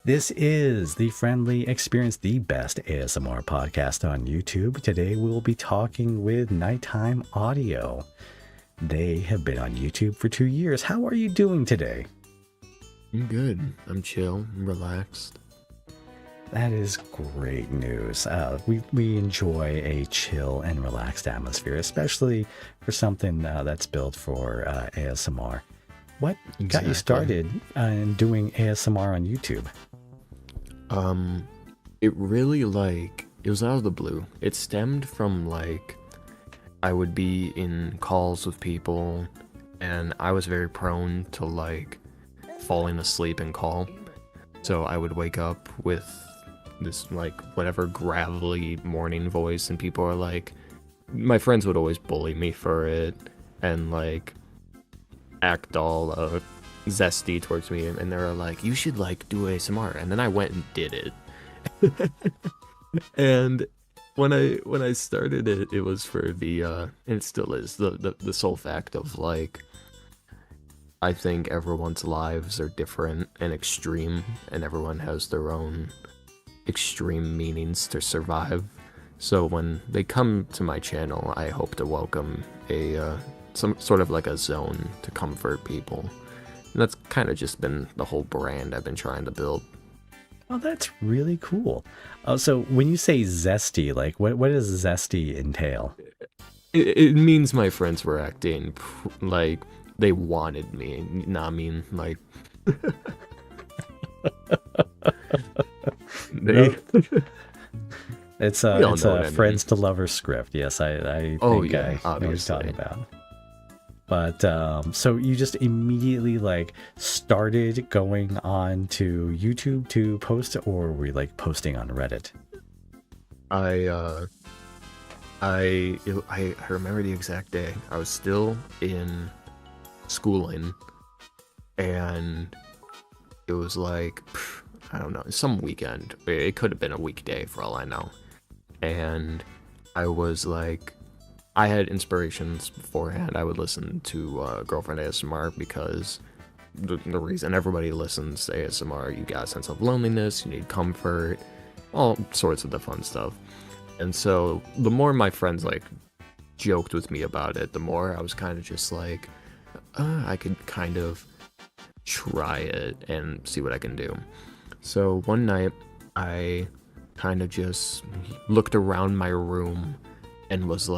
This is the Friendly Experience, the best ASMR podcast on YouTube. Today we'll be talking with NightTime Audio. They have been on YouTube for 2 years. How are you doing today? I'm good. I'm chill. I'm relaxed. That is great news. We enjoy a chill and relaxed atmosphere, especially for something that's built for ASMR. What got you started in doing ASMR on YouTube? It really, it was out of the blue. It stemmed from, I would be in calls with people, and I was very prone to, falling asleep in call. So I would wake up with this, whatever gravelly morning voice, and people are like, my friends would always bully me for it, and, act all, zesty towards me, and they were like, you should do ASMR, and then I went and did it. And when I started it, it was for the and it still is the sole fact of I think everyone's lives are different and extreme, and everyone has their own extreme meanings to survive. So when they come to my channel, I hope to welcome some sort of a zone to comfort people. And that's kind of just been the whole brand I've been trying to build. Oh, that's really cool. So when you say zesty, what does zesty entail? It means my friends were acting like they wanted me. Nah, I mean, they... It's a friends to lovers script. Yes, I think I know what you're talking about. But so you just immediately started going on to YouTube to post, or were you posting on Reddit? I remember the exact day. I was still in schooling, and it was I don't know, some weekend. It could have been a weekday for all I know. And I was I had inspirations beforehand. I would listen to Girlfriend ASMR because the reason everybody listens to ASMR, you got a sense of loneliness, you need comfort, all sorts of the fun stuff. And so the more my friends joked with me about it, the more I was kind of just I could kind of try it and see what I can do. So one night I kind of just looked around my room and was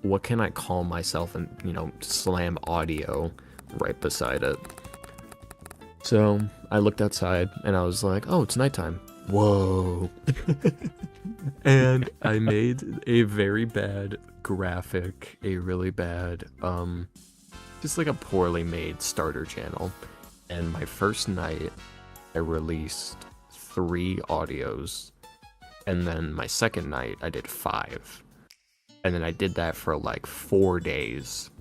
what can I call myself, and slam audio right beside it. So I looked outside and I was oh, it's nighttime. Whoa. And I made a very bad graphic, a really bad just a poorly made starter channel. And my first night I released 3 audios, and then my second night I did 5. And then I did that for 4 days.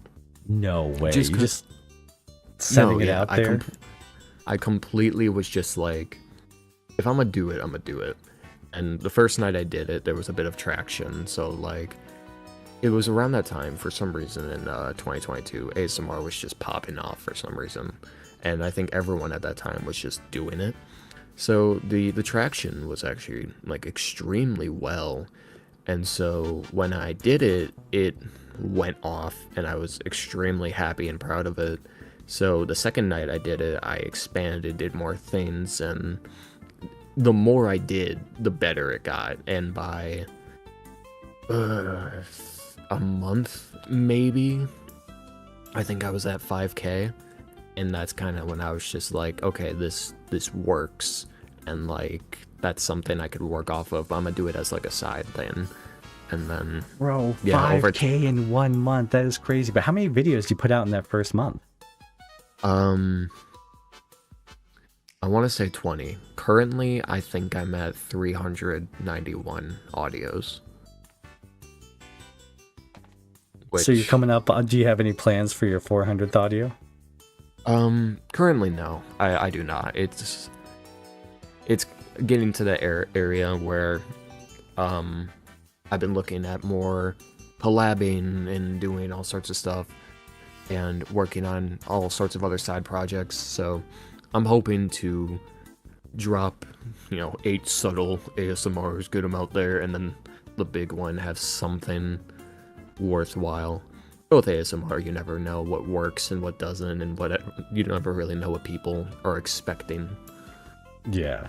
No way. Just sending it out there? I completely was just if I'm gonna do it, I'm gonna do it. And the first night I did it, there was a bit of traction. So it was around that time, for some reason, in 2022, ASMR was just popping off for some reason. And I think everyone at that time was just doing it. So the traction was actually extremely well. And so when I did it, it went off, and I was extremely happy and proud of it. So the second night I did it, I expanded, did more things, and the more I did, the better it got. And by a month, maybe, I think I was at 5K. And that's kind of when I was just okay, this works, and that's something I could work off of. I'm gonna do it as a side thing. And then bro, 5K in 1 month, that is crazy. But how many videos did you put out in that first month? I want to say 20. Currently I think I'm at 391 audios. So you're coming up, do you have any plans for your 400th audio? Currently no, I do not. It's getting to the area where I've been looking at more collabing and doing all sorts of stuff and working on all sorts of other side projects. So I'm hoping to drop, 8 subtle ASMRs, get them out there, and then the big one have something worthwhile. Both ASMR, you never know what works and what doesn't, and you never really know what people are expecting. Yeah,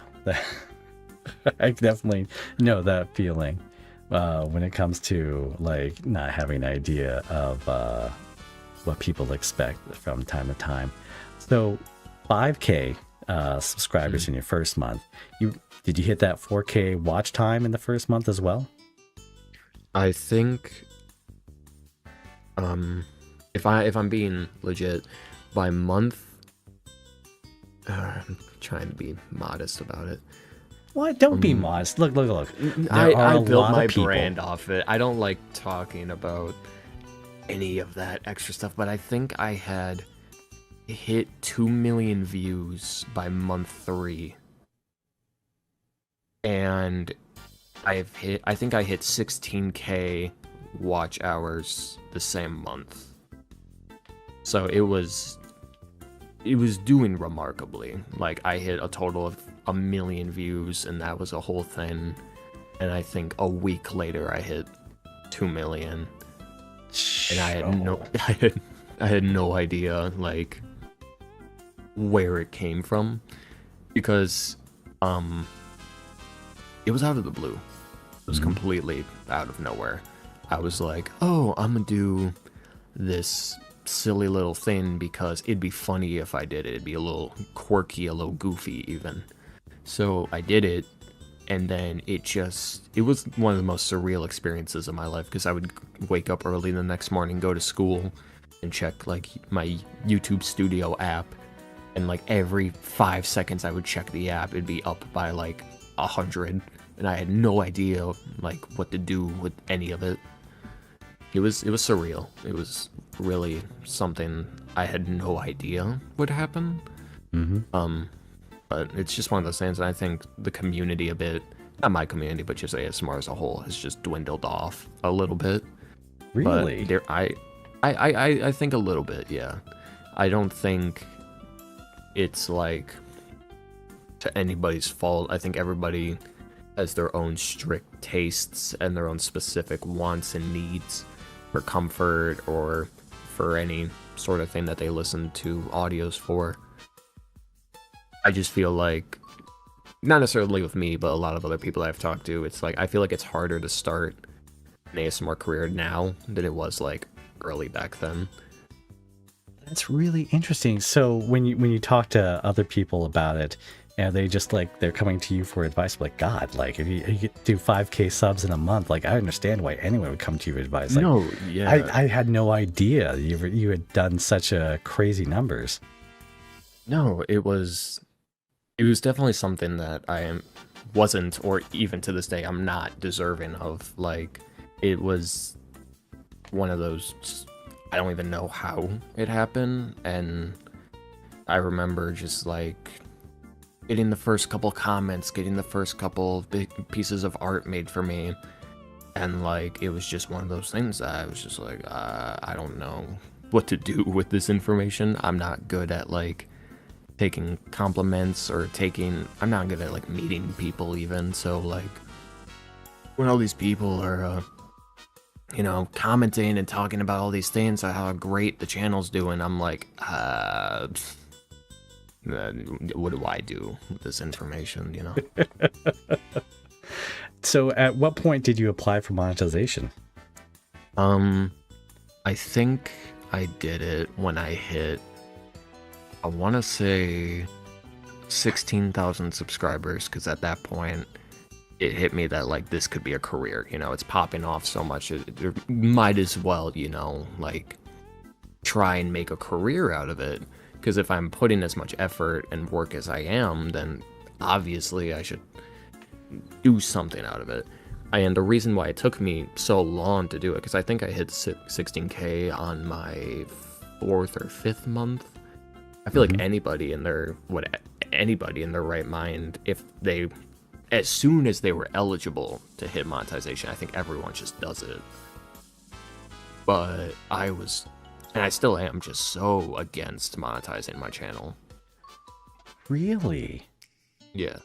I definitely know that feeling when it comes to like not having an idea of what people expect from time to time. So 5K subscribers in your first month. Did you hit that 4K watch time in the first month as well? I think if I'm being legit, by month, I'm trying to be modest about it. What? Don't be modest. Look. I built my brand off it. I don't like talking about any of that extra stuff, but I think I had hit 2 million views by month 3. And I think I hit 16K watch hours the same month. So it was doing remarkably. Like, I hit a total of 1 million views, and that was a whole thing. And I think a week later I hit 2 million. And I had no idea like where it came from, because it was out of the blue. It was completely out of nowhere. I was like, oh, I'm gonna do this silly little thing because it'd be funny if I did it. It'd be a little quirky, a little goofy even. So I did it, and then it was one of the most surreal experiences of my life, because I would wake up early the next morning, go to school, and check like my YouTube Studio app, and like every 5 seconds I would check the app, it'd be up by like 100, and I had no idea like what to do with any of it. It was surreal. It was really something I had no idea would happen. But it's just one of those things, and I think the community a bit, not my community, but just ASMR as a whole, has just dwindled off a little bit. Really? But I think a little bit, yeah. I don't think it's like to anybody's fault. I think everybody has their own strict tastes and their own specific wants and needs for comfort or for any sort of thing that they listen to audios for. I just feel like, not necessarily with me, but a lot of other people I've talked to, it's like I feel like it's harder to start an ASMR career now than it was like early back then. That's really interesting. So when you talk to other people about it, and they just like they're coming to you for advice, like, God, like if you do 5K subs in a month, like I understand why anyone would come to you for advice. Like, no, yeah, I had no idea you had done such a crazy numbers. No, it was definitely something that I wasn't, or even to this day, I'm not deserving of. Like, it was one of those, I don't even know how it happened, and I remember just like getting the first couple comments, getting the first couple big pieces of art made for me, and like it was just one of those things that I was just like, I don't know what to do with this information. I'm not good at like taking compliments or I'm not good at like meeting people even. So like when all these people are commenting and talking about all these things, how great the channel's doing, I'm like, what do I do with this information, So at what point did you apply for monetization? I think I did it when I hit, I want to say 16,000 subscribers, because at that point it hit me that like this could be a career, it's popping off so much, it might as well, like try and make a career out of it. Because if I'm putting as much effort and work as I am, then obviously I should do something out of it. And the reason why it took me so long to do it, because I think I hit 16K on my 4th or 5th month. I feel like anybody in their right mind, if they, as soon as they were eligible to hit monetization, I think everyone just does it. But I was, and I still am, just so against monetizing my channel. Really? Yeah.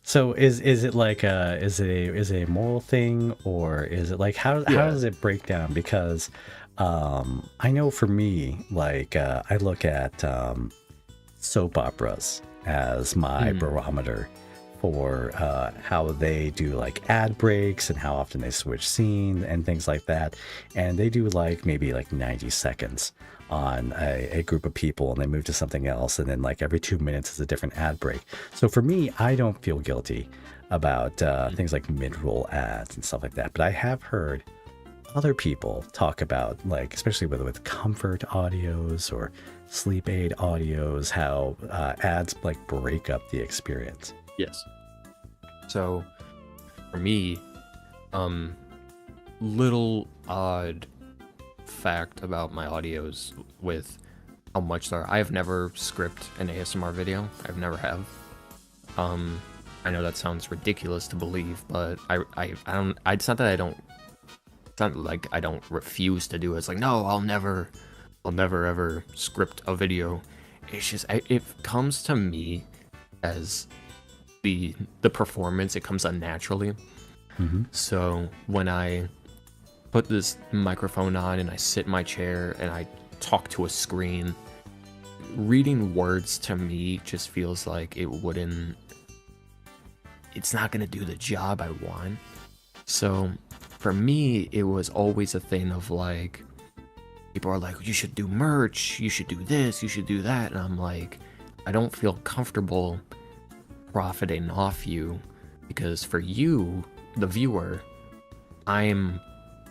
So is it like is it a moral thing, or is it like how does it break down? Because I know for me, like I look at soap operas as my barometer for how they do like ad breaks and how often they switch scene and things like that. And they do like maybe like 90 seconds on a group of people, and they move to something else, and then like every 2 minutes is a different ad break. So for me, I don't feel guilty about things like mid-roll ads and stuff like that, but I have heard other people talk about, like especially with comfort audios or sleep aid audios, how ads like break up the experience. Yes. So for me, little odd fact about my audios with how much there are. I have never scripted an ASMR video. I've never have. I know that sounds ridiculous to believe, but I don't. It's not that I don't. It's not like I don't refuse to do it. It's like, no, I'll never ever script a video. It's just it comes to me as the performance. It comes unnaturally. So when I put this microphone on and I sit in my chair and I talk to a screen, reading words to me just feels like it's not gonna do the job I want. So for me, it was always a thing of like, people are like, you should do merch, you should do this, you should do that. And I'm like, I don't feel comfortable profiting off you, because for you, the viewer, I'm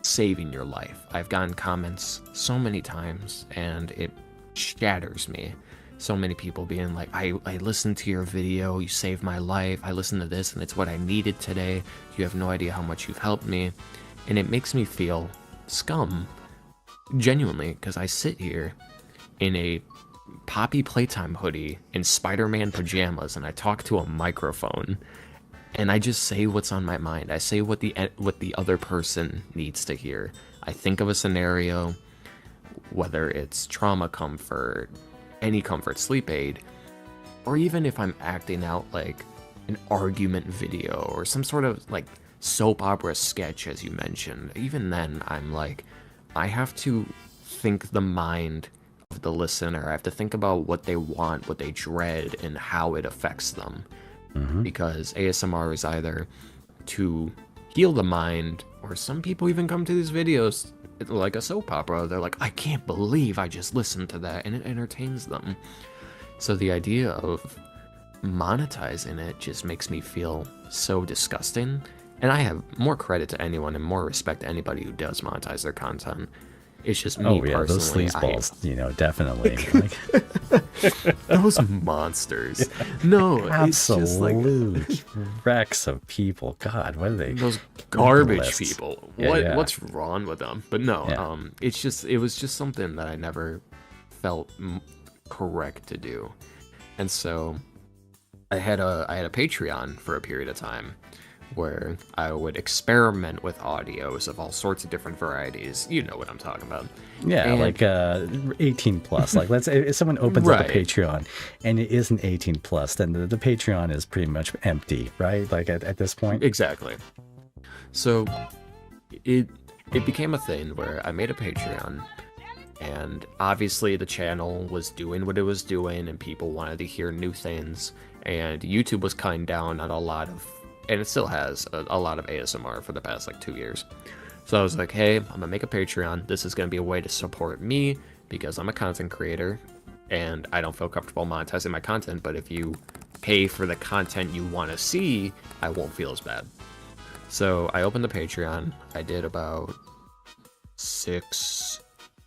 saving your life. I've gotten comments so many times and it shatters me. So many people being like, I listened to your video, you saved my life, I listened to this and it's what I needed today. You have no idea how much you've helped me. And it makes me feel scum, genuinely, because I sit here in a Poppy Playtime hoodie in Spider-Man pajamas and I talk to a microphone and I just say what's on my mind. I say what the other person needs to hear. I think of a scenario, whether it's trauma comfort, any comfort sleep aid, or even if I'm acting out like an argument video or some sort of like soap opera sketch, as you mentioned. Even then, I'm like, I have to think the mind of the listener. I have to think about what they want, what they dread, and how it affects them. Because ASMR is either to heal the mind, or some people even come to these videos like a soap opera. They're like, I can't believe I just listened to that, and it entertains them. So the idea of monetizing it just makes me feel so disgusting. And I have more credit to anyone and more respect to anybody who does monetize their content. It's just me personally. Those sleazeballs, definitely. Those monsters. No, absolute it's just like wrecks of people. God, what are they? Those garbage people. What's wrong with them? But no, it was just something that I never felt correct to do. And so I had a Patreon for a period of time where I would experiment with audios of all sorts of different varieties. You know what I'm talking about. Yeah, and like 18 plus. Like, if someone opens up a Patreon and it isn't 18 plus, then the Patreon is pretty much empty, right? Like at this point. Exactly. So it became a thing where I made a Patreon, and obviously the channel was doing what it was doing, and people wanted to hear new things, and YouTube was cutting down on a lot of, and it still has a lot of ASMR for the past like 2 years. So I was like, hey, I'm gonna make a Patreon. This is gonna be a way to support me because I'm a content creator and I don't feel comfortable monetizing my content, but if you pay for the content you want to see, I won't feel as bad. So I opened the Patreon. I did about 6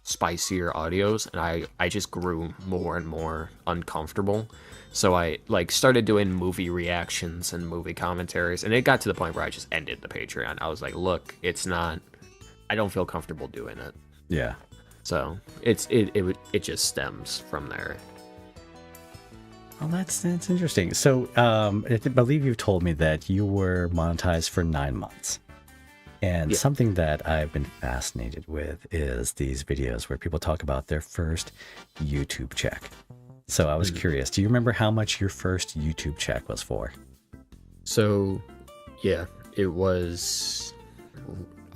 spicier audios, and I just grew more and more uncomfortable. So I like started doing movie reactions and movie commentaries, and it got to the point where I just ended the Patreon. I was like, look, I don't feel comfortable doing it. Yeah. So it just stems from there. Well, that's interesting. So I believe you've told me that you were monetized for 9 months. And something that I've been fascinated with is these videos where people talk about their first YouTube check. So I was curious, do you remember how much your first YouTube check was for? So, yeah, it was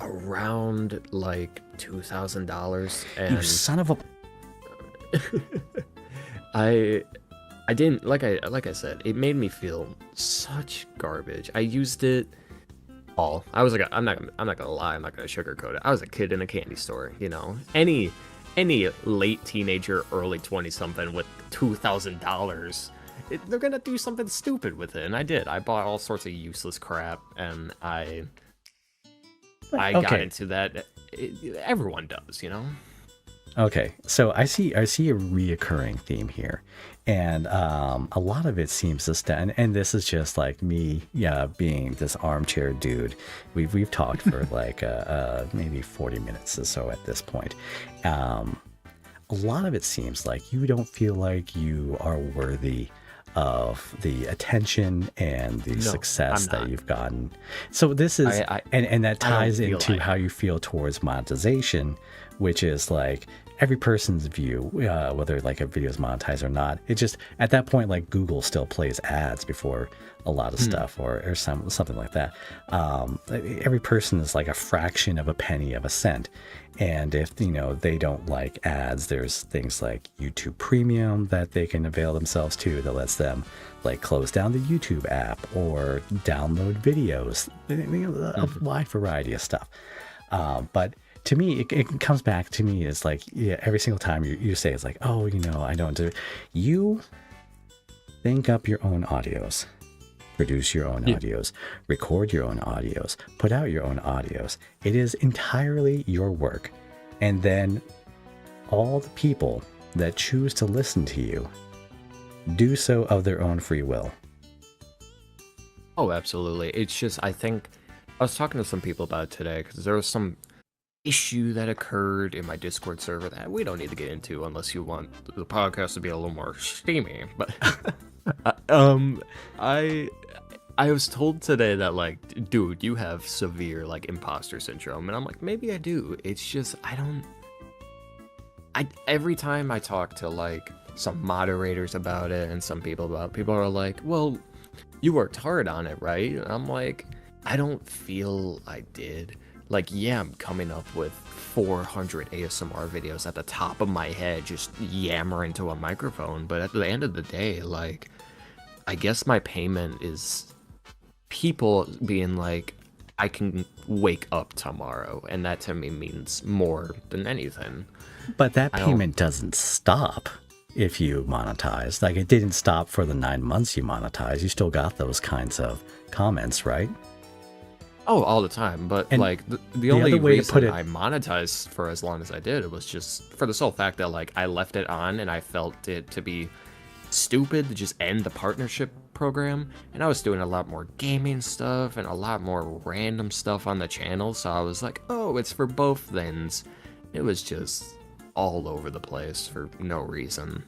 around like $2,000. And you son of a... I didn't, like I said, it made me feel such garbage. I used it all. I was like, I'm not gonna lie, I'm not gonna sugarcoat it. I was a kid in a candy store, you know. Any late teenager, early 20-something with $2,000, they're gonna do something stupid with it, and I did. I bought all sorts of useless crap, and I got into that. Everyone does, you know. Okay, so I see a reoccurring theme here, and a lot of it seems to stand. And this is just like me, being this armchair dude. We've talked for like maybe 40 minutes or so at this point. A lot of it seems like you don't feel like you are worthy of the attention and the success that you've gotten. So this is, and that ties into how you feel towards monetization, which is like every person's view, whether like a video is monetized or not. It just, at that point, like Google still plays ads before a lot of stuff, or something like that. Every person is like a fraction of a penny of a cent. And if, they don't like ads, there's things like YouTube Premium that they can avail themselves to that lets them like close down the YouTube app or download videos, a wide variety of stuff. But to me, it comes back to me as like, every single time you say it's like, oh, I don't do it. You think up your own audios, produce your own audios, record your own audios, put out your own audios. It is entirely your work. And then all the people that choose to listen to you do so of their own free will. Oh, absolutely. It's just, I think, I was talking to some people about it today because there was some issue that occurred in my Discord server that we don't need to get into unless you want the podcast to be a little more steamy. But I was told today that, like, dude, you have severe, like, imposter syndrome. And I'm like, maybe I do. It's just, every time I talk to, like, some moderators about it and some people are like, well, you worked hard on it, right? And I'm like, I don't feel I did. Like, yeah, I'm coming up with 400 ASMR videos at the top of my head, just yammering to a microphone. But at the end of the day, like, I guess my payment is people being like, I can wake up tomorrow, and that to me means more than anything. But that payment doesn't stop if you monetize. Like, it didn't stop for the 9 months you monetized. You still got those kinds of comments, right? Oh, all the time. But and like the only reason I monetized for as long as I did, it was just for the sole fact that, like, I left it on and I felt it to be stupid to just end the partnership program, and I was doing a lot more gaming stuff and a lot more random stuff on the channel, so I was like, oh, it's for both ends. It was just all over the place for no reason.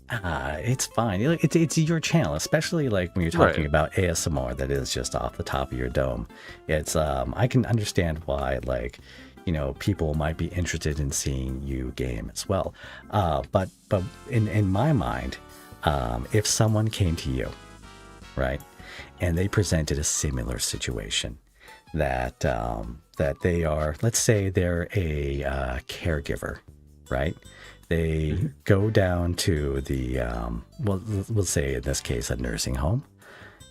It's fine. It's your channel, especially like when you're talking about ASMR that is just off the top of your dome. It's I can understand why, like, people might be interested in seeing you game as well. But in my mind, if someone came to you, right, and they presented a similar situation, that they are, let's say they're a caregiver, right? They go down to the, we'll say in this case, a nursing home,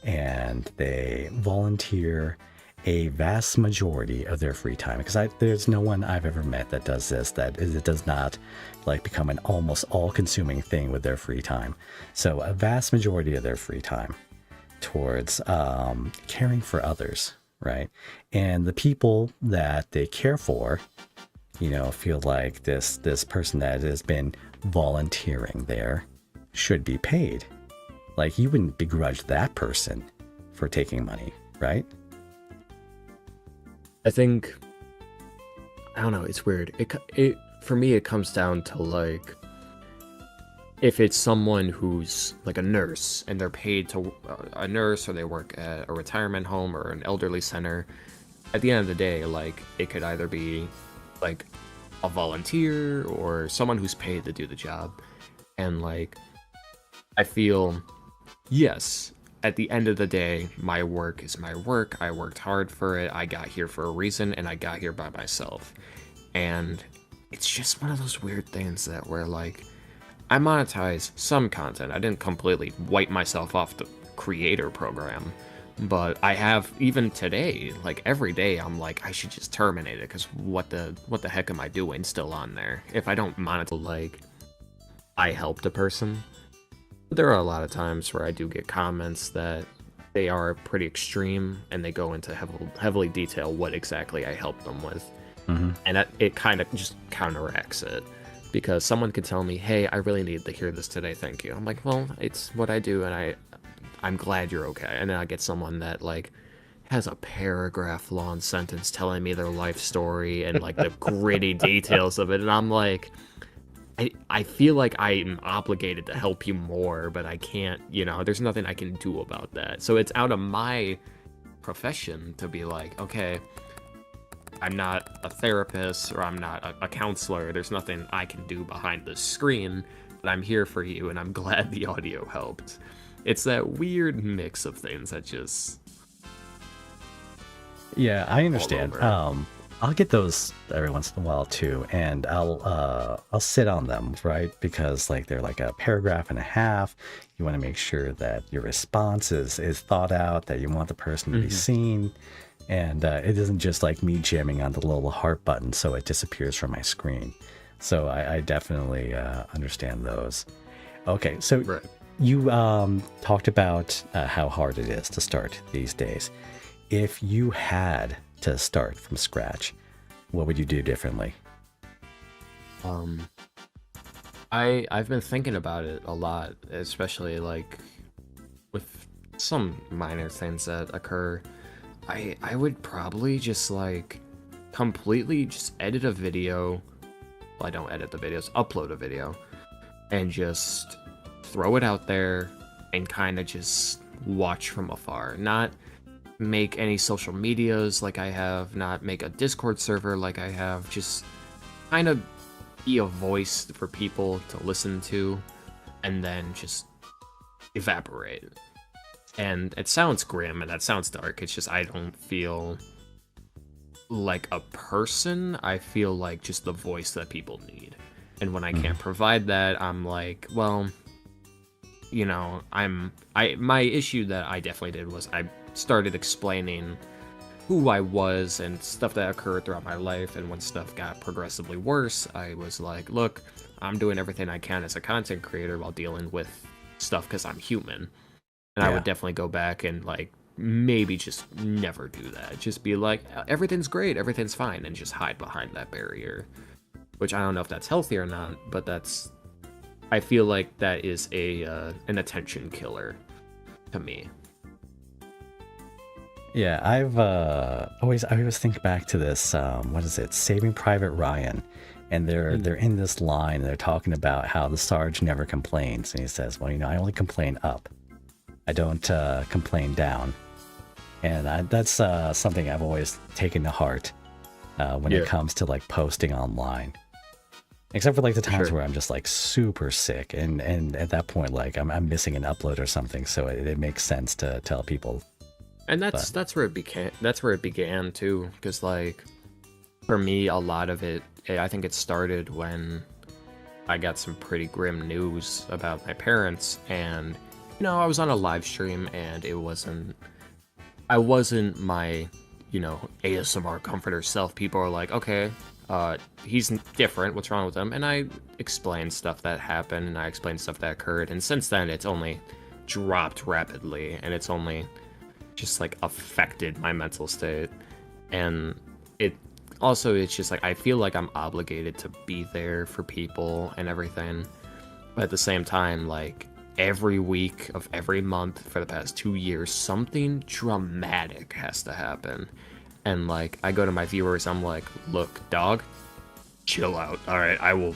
and they volunteer a vast majority of their free time. Because there's no one I've ever met that does this, that it does not like become an almost all-consuming thing with their free time. So a vast majority of their free time towards caring for others, right? And the people that they care for, feel like this person that has been volunteering there should be paid. Like, you wouldn't begrudge that person for taking money, right? I think, I don't know, it's weird. It for me, it comes down to, like, if it's someone who's like a nurse and they're paid to a nurse, or they work at a retirement home or an elderly center, at the end of the day, like, it could either be like a volunteer or someone who's paid to do the job. And, like, I feel, yes, at the end of the day, my work is my work. I worked hard for it. I got here for a reason, and I got here by myself. And it's just one of those weird things that where, like, I monetize some content. I didn't completely wipe myself off the creator program, but I have, even today, like every day, I'm like, I should just terminate it, because what the heck am I doing still on there? If I don't monetize, like, I helped a person. There are a lot of times where I do get comments that they are pretty extreme, and they go into heavily detail what exactly I helped them with. Mm-hmm. And it kind of just counteracts it. Because someone could tell me, hey, I really need to hear this today, thank you. I'm like, well, it's what I do, and I'm glad you're okay. And then I get someone that, like, has a paragraph-long sentence telling me their life story and, like, the gritty details of it, and I'm like, I feel like I'm obligated to help you more, but I can't, there's nothing I can do about that. So it's out of my profession to be like, okay, I'm not a therapist, or I'm not a counselor. There's nothing I can do behind the screen, but I'm here for you, and I'm glad the audio helped. It's that weird mix of things that just... Yeah, I understand. I'll get those every once in a while too, and I'll sit on them, right? Because like they're like a paragraph and a half. You want to make sure that your response is thought out, that you want the person to be seen. And it isn't just like me jamming on the little heart button so it disappears from my screen. So I definitely understand those. Okay, so right. You talked about how hard it is to start these days. If you had to start from scratch, what would you do differently? I've been thinking about it a lot, especially like with some minor things that occur. I would probably just like completely just edit a video. Well, I don't edit the videos, upload a video, and just throw it out there and kind of just watch from afar. Not make any social medias like I have, not make a Discord server like I have, just kind of be a voice for people to listen to, and then just evaporate. And it sounds grim and that sounds dark. It's just I don't feel like a person. I feel like just the voice that people need. And when I can't provide that, I'm like, well, my issue that I definitely did was I started explaining who I was and stuff that occurred throughout my life. And when stuff got progressively worse, I was like, look, I'm doing everything I can as a content creator while dealing with stuff because I'm human. And I would definitely go back and, like, maybe just never do that. Just be like, everything's great, everything's fine, and just hide behind that barrier. Which I don't know if that's healthy or not, but I feel like that is an attention killer to me. Yeah, I always think back to this, what is it, Saving Private Ryan. And they're in this line, and they're talking about how the Sarge never complains. And he says, well, I only complain up. I don't complain down. And that's something I've always taken to heart when it comes to like posting online. Except for like the times where I'm just like super sick, and at that point like I'm missing an upload or something, so it makes sense to tell people. And that's where it began too, because like for me a lot of it, I think it started when I got some pretty grim news about my parents, and I was on a live stream, and I wasn't my, ASMR comforter self. People are like, okay, he's different, what's wrong with him? And I explained stuff that happened, and I explained stuff that occurred, and since then it's only dropped rapidly, and it's only just like affected my mental state. And it's just like, I feel like I'm obligated to be there for people and everything, but at the same time, like, every week of every month for the past 2 years, something dramatic has to happen. And like, I go to my viewers, I'm like, look, dog, chill out. All right, I will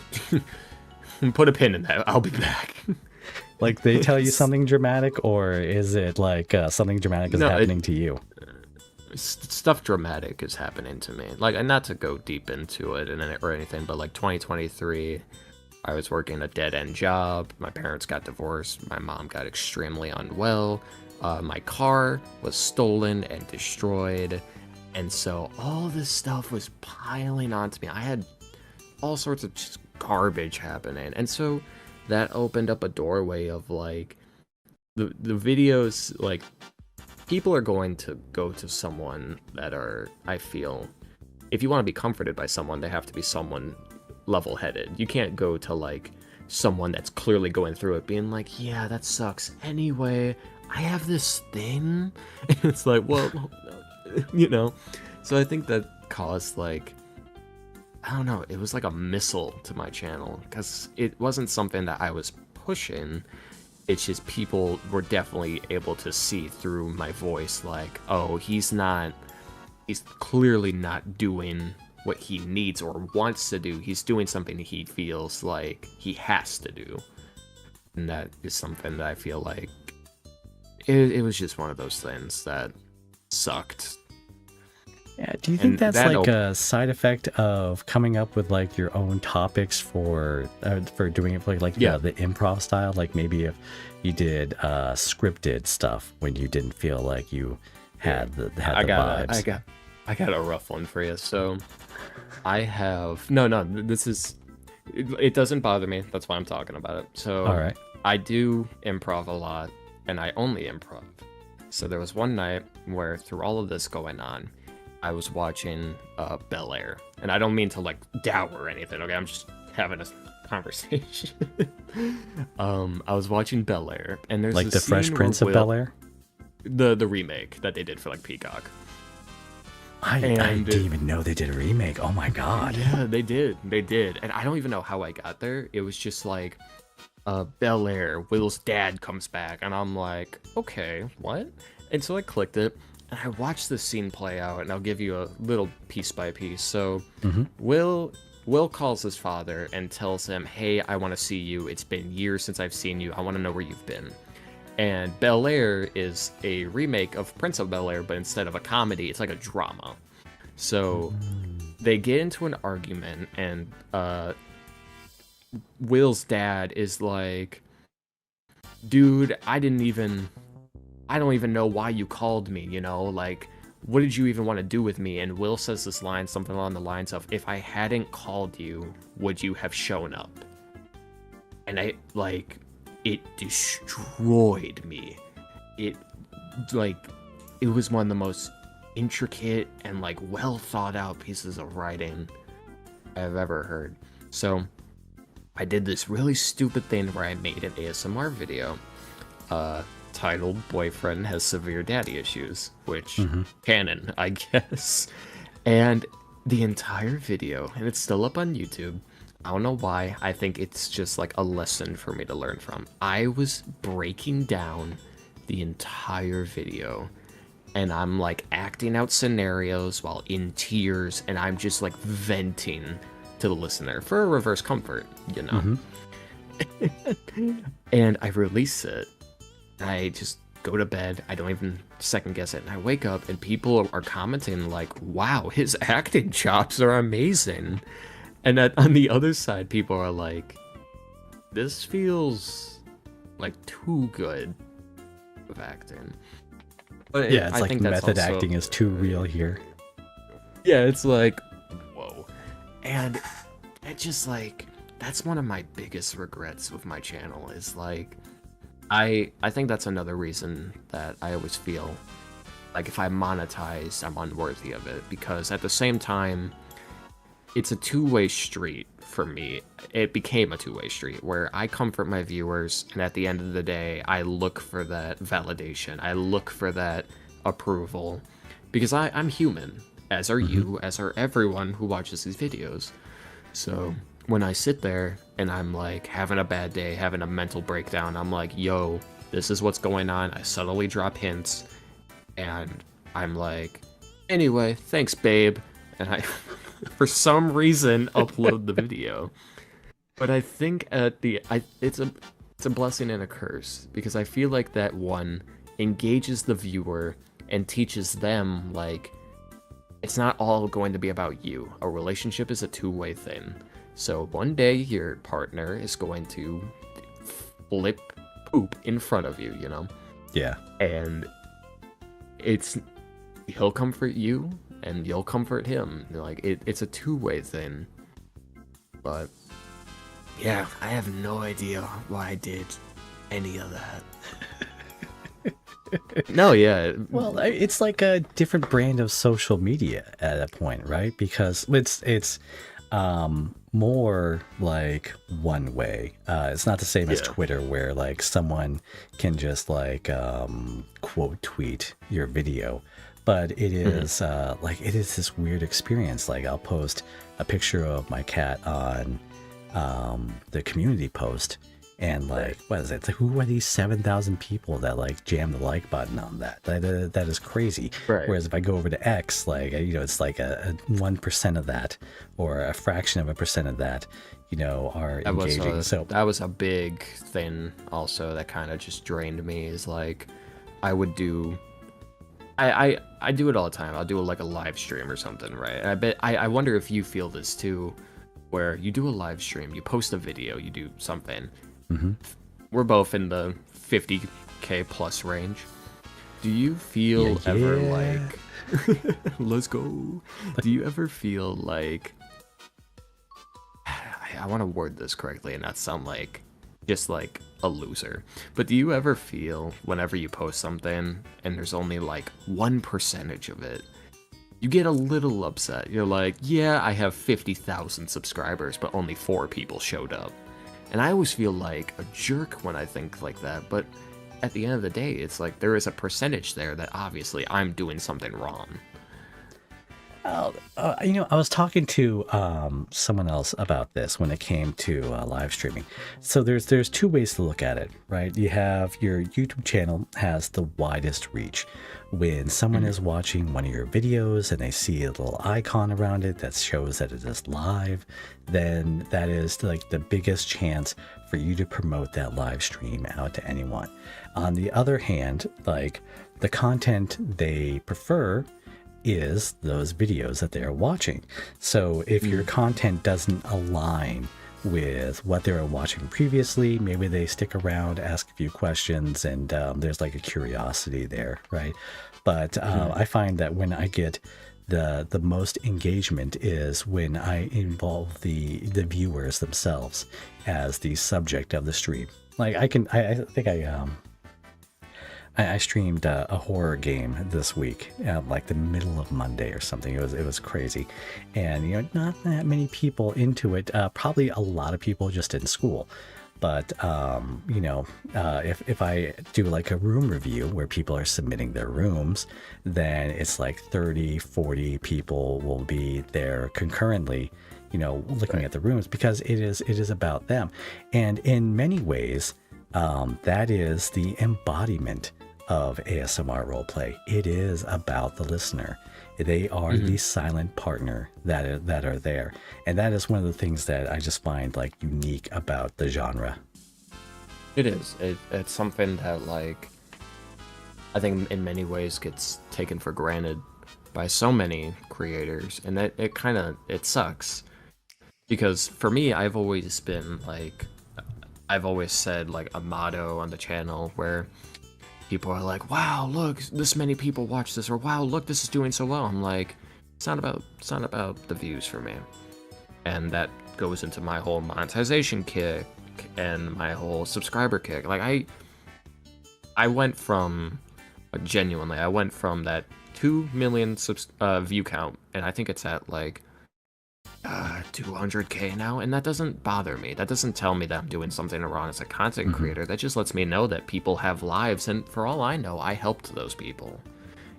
put a pin in that. I'll be back. Like, they tell you something dramatic, or is it like something dramatic is happening to you? Stuff dramatic is happening to me. Like, and not to go deep into it or anything, but like 2023, I was working a dead-end job. My parents got divorced. My mom got extremely unwell. My car was stolen and destroyed. And so all this stuff was piling onto me. I had all sorts of just garbage happening. And so that opened up a doorway of like the videos, like people are going to go to someone that are, I feel, if you want to be comforted by someone, they have to be someone level-headed. You can't go to like someone that's clearly going through it being like, yeah, that sucks. Anyway, I have this thing. And it's like, well, you know. So I think that caused like, I don't know, it was like a missile to my channel because it wasn't something that I was pushing. It's just people were definitely able to see through my voice like, oh, he's clearly not doing what he needs or wants to do. He's doing something he feels like he has to do. And that is something that I feel like it was just one of those things that sucked. Yeah, do you think that's like a side effect of coming up with like your own topics for doing it like the improv style? Like maybe if you did scripted stuff when you didn't feel like you had the vibes. I got a rough one for you. So I have this is it doesn't bother me. That's why I'm talking about it. So all right. I do improv a lot, and I only improv. So there was one night where through all of this going on, I was watching Bel Air, and I don't mean to like dour or anything. Okay, I'm just having a conversation. I was watching Bel Air, and there's like the Fresh Prince of Bel Air, the remake that they did for like Peacock. I didn't even know they did a remake. Oh my god. Yeah, they did, and I don't even know how I got there. It was just like Bel Air, Will's dad comes back, and I'm like, okay, what? And so I clicked it. And I watched this scene play out, and I'll give you a little piece by piece. So, Will calls his father and tells him, hey, I want to see you. It's been years since I've seen you. I want to know where you've been. And Bel Air is a remake of Prince of Bel Air, but instead of a comedy, it's like a drama. So, they get into an argument, and Will's dad is like, dude, I don't even know why you called me, you know, like, what did you even want to do with me? And Will says this line, something along the lines of, if I hadn't called you, would you have shown up? And it destroyed me. It was one of the most intricate and like well thought out pieces of writing I've ever heard. So I did this really stupid thing where I made an ASMR video, titled Boyfriend Has Severe Daddy Issues, which canon, I guess. And the entire video, and it's still up on YouTube, I don't know why, I think it's just like a lesson for me to learn from. I was breaking down the entire video, and I'm like acting out scenarios while in tears, and I'm just like venting to the listener for a reverse comfort, you know? And I release it. I just go to bed. I don't even second guess it. And I wake up and people are commenting like, wow, his acting chops are amazing. And on the other side, people are like, this feels like too good of acting. But yeah, it's like method acting is too real here. Yeah, it's like, whoa. And it just like, that's one of my biggest regrets with my channel is like, I think that's another reason that I always feel like if I monetize, I'm unworthy of it. Because at the same time, it's a two-way street for me. It became a two-way street where I comfort my viewers, and at the end of the day, I look for that validation. I look for that approval. Because I'm human, as are you, as are everyone who watches these videos. So when I sit there and I'm like having a bad day, having a mental breakdown, I'm like, yo, this is what's going on. I subtly drop hints and I'm like, anyway, thanks, babe. And I, for some reason, upload the video. But I think it's a blessing and a curse because I feel like that one engages the viewer and teaches them like, it's not all going to be about you. A relationship is a two-way thing. So one day your partner is going to flip poop in front of you, you know? Yeah. And he'll comfort you and you'll comfort him. Like it's a two-way thing. But yeah, I have no idea why I did any of that. No, yeah. Well, it's like a different brand of social media at that point, right? Because it's more like one way. It's not the same as Twitter, where like someone can just like quote tweet your video, but it is like it is this weird experience. Like I'll post a picture of my cat on the community post, and like what is it? Like, who are these 7,000 people that like jam the like button on that? That is crazy. Right. Whereas if I go over to X, like, you know, it's like a 1% of that, or a fraction of a percent of that, you know, are engaging. So that was a big thing also that kind of just drained me. Is like I would do. I do it all the time. I'll do like a live stream or something, right? I wonder if you feel this too, where you do a live stream, you post a video, you do something. Mm-hmm. We're both in the 50K plus range. Do you feel ever like let's go? Do you ever feel like I want to word this correctly and not sound like just like a loser, but do you ever feel whenever you post something and there's only like 1% of it, you get a little upset? You're like, yeah, I have 50,000 subscribers, but only 4 people showed up. And I always feel like a jerk when I think like that, but at the end of the day, it's like there is a percentage there that obviously I'm doing something wrong. You know, I was talking to someone else about this when it came to live streaming. So there's two ways to look at it, right? You have your YouTube channel has the widest reach. When someone is watching one of your videos and they see a little icon around it that shows that it is live, then that is like the biggest chance for you to promote that live stream out to anyone. On the other hand, like the content they prefer is those videos that they're watching. So if your content doesn't align with what they were watching previously, maybe they stick around, ask a few questions, and there's like a curiosity there, right? But I find that when I get the most engagement is when I involve the viewers themselves as the subject of the stream. Like I think I streamed a horror game this week, like the middle of Monday or something. It was crazy, and you know, not that many people into it. Probably a lot of people just in school. But you know, if I do like a room review where people are submitting their rooms, then it's like 30-40 people will be there concurrently, you know, looking at the rooms, because it is about them. And in many ways, that is the embodiment of ASMR roleplay. It is about the listener. They are the silent partner that are there, and that is one of the things that I just find like unique about the genre. It is. It's something that like I think in many ways gets taken for granted by so many creators, and it sucks, because for me, I've always said like a motto on the channel where people are like, wow, look, this many people watch this, or wow, look, this is doing so well. I'm like, it's not about the views for me. And that goes into my whole monetization kick and my whole subscriber kick. Like I went from that 2 million view count, and I think it's at like 200K now, and that doesn't bother me. That doesn't tell me that I'm doing something wrong as a content creator. That just lets me know that people have lives, and for all I know, I helped those people.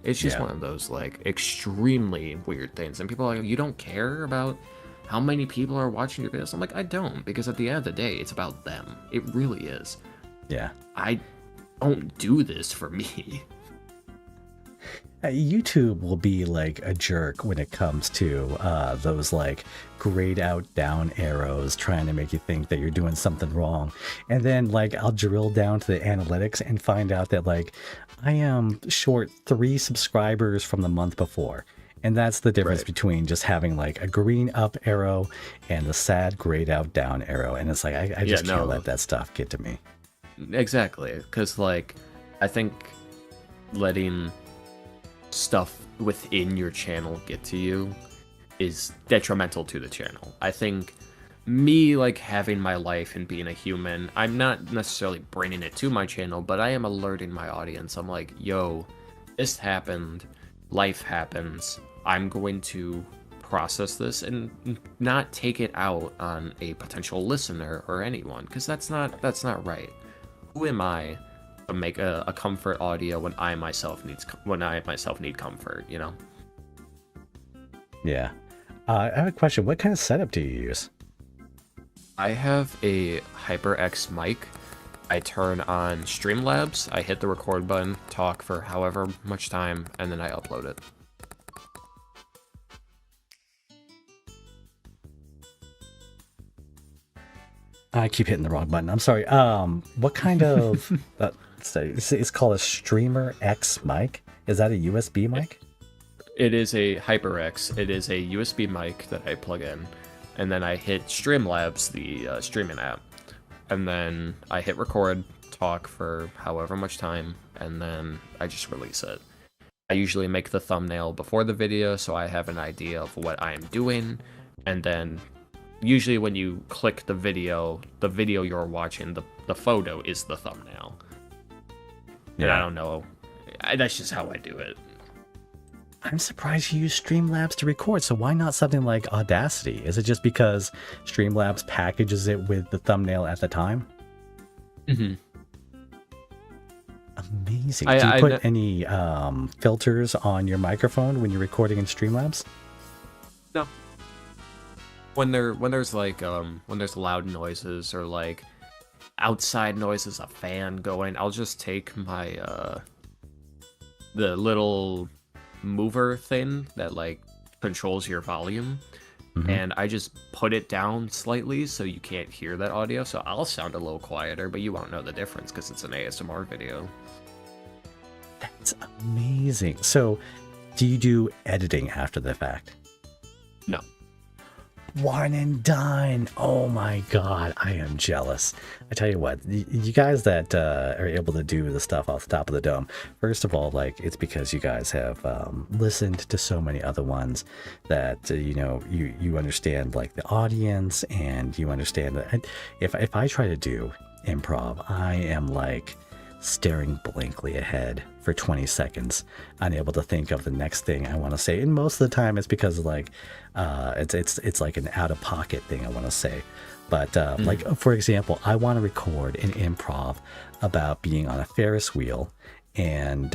It's just one of those like extremely weird things, and people are like, you don't care about how many people are watching your videos? I'm like, I don't, because at the end of the day, it's about them. It really is. Yeah. I don't do this for me. YouTube will be like a jerk when it comes to those like grayed out down arrows trying to make you think that you're doing something wrong. And then like I'll drill down to the analytics and find out that like I am short 3 subscribers from the month before. And that's the difference between just having like a green up arrow and the sad grayed out down arrow. And it's like, I just can't let that stuff get to me. Exactly. Because like, I think letting stuff within your channel get to you is detrimental to the channel. I think me like having my life and being a human, I'm not necessarily bringing it to my channel, but I am alerting my audience. I'm like, yo, this happened, life happens. I'm going to process this and not take it out on a potential listener or anyone, because that's not right. Who am I to make a comfort audio when I myself need comfort, you know? Yeah. I have a question. What kind of setup do you use? I have a HyperX mic. I turn on Streamlabs, I hit the record button, talk for however much time, and then I upload it. I keep hitting the wrong button. I'm sorry. What kind of... it's called a Streamer X mic. Is that a USB mic? It is a HyperX. It is a USB mic that I plug in. And then I hit Streamlabs, the streaming app. And then I hit record, talk for however much time, and then I just release it. I usually make the thumbnail before the video so I have an idea of what I am doing. And then usually when you click the video you're watching, the photo is the thumbnail. Yeah. And I don't know. That's just how I do it. I'm surprised you use Streamlabs to record, so why not something like Audacity? Is it just because Streamlabs packages it with the thumbnail at the time? Mm-hmm. Amazing. Do you put any filters on your microphone when you're recording in Streamlabs? No. When there's loud noises or like outside noises, a fan going, I'll just take my the little mover thing that like controls your volume, and I just put it down slightly so you can't hear that audio, so I'll sound a little quieter, but you won't know the difference because it's an ASMR video. That's amazing. So do you do editing after the fact? No. One and done. Oh my god, I am jealous. I tell you what, you guys that are able to do the stuff off the top of the dome, first of all, like, it's because you guys have listened to so many other ones that you understand like the audience, and you understand that if I try to do improv, I am like staring blankly ahead for 20 seconds, unable to think of the next thing I want to say. And most of the time it's because like it's like an out-of-pocket thing I want to say. But like, for example, I want to record an improv about being on a Ferris wheel, and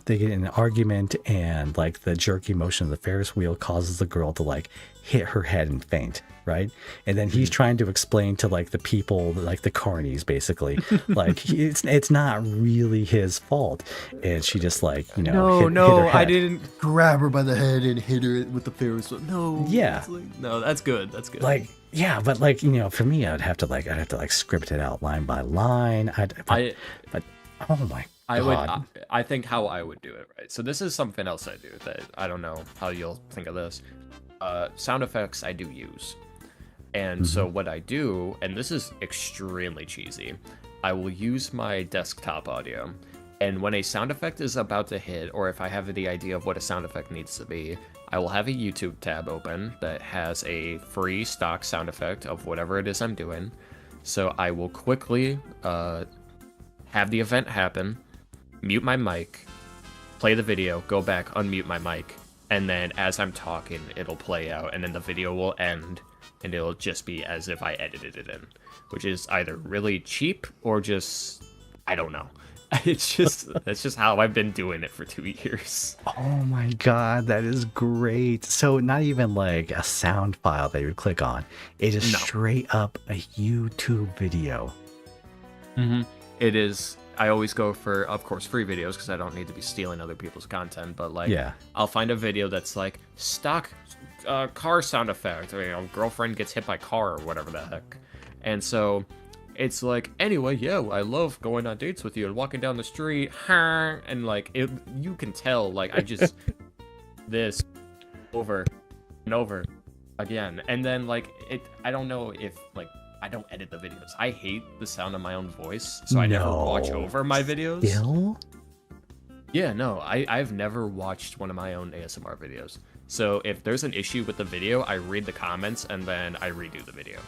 they get in an argument, and like the jerky motion of the Ferris wheel causes the girl to like hit her head and faint, right? And then he's trying to explain to like the people, like the carnies basically, like it's not really his fault, and she just like hit her head. I didn't grab her by the head and hit her with the Ferris wheel. No. Yeah. No, that's good. That's good. Like, yeah, but like, for me, I'd have to script it out line by line. But oh my God. I think how I would do it, right? So this is something else I do that I don't know how you'll think of this. Sound effects I do use. And so what I do, and this is extremely cheesy, I will use my desktop audio. And when a sound effect is about to hit, or if I have the idea of what a sound effect needs to be, I will have a YouTube tab open that has a free stock sound effect of whatever it is I'm doing. So I will quickly have the event happen, mute my mic, play the video, go back, unmute my mic, and then as I'm talking, it'll play out, and then the video will end, and it'll just be as if I edited it in, which is either really cheap or just, I don't know. That's just how I've been doing it for 2 years. Oh my God, that is great. So not even like a sound file that you would click on. It is straight up a YouTube video. It is. I always go for, of course, free videos because I don't need to be stealing other people's content. But like, I'll find a video that's like stock car sound effect, or girlfriend gets hit by car or whatever the heck. And so it's like, anyway, I love going on dates with you and walking down the street, and like you can tell, like I just this over and over again. And then like I don't know if like I don't edit the videos. I hate the sound of my own voice, so I never watch over my videos. Still? Yeah, no, I've never watched one of my own ASMR videos. So if there's an issue with the video, I read the comments and then I redo the video.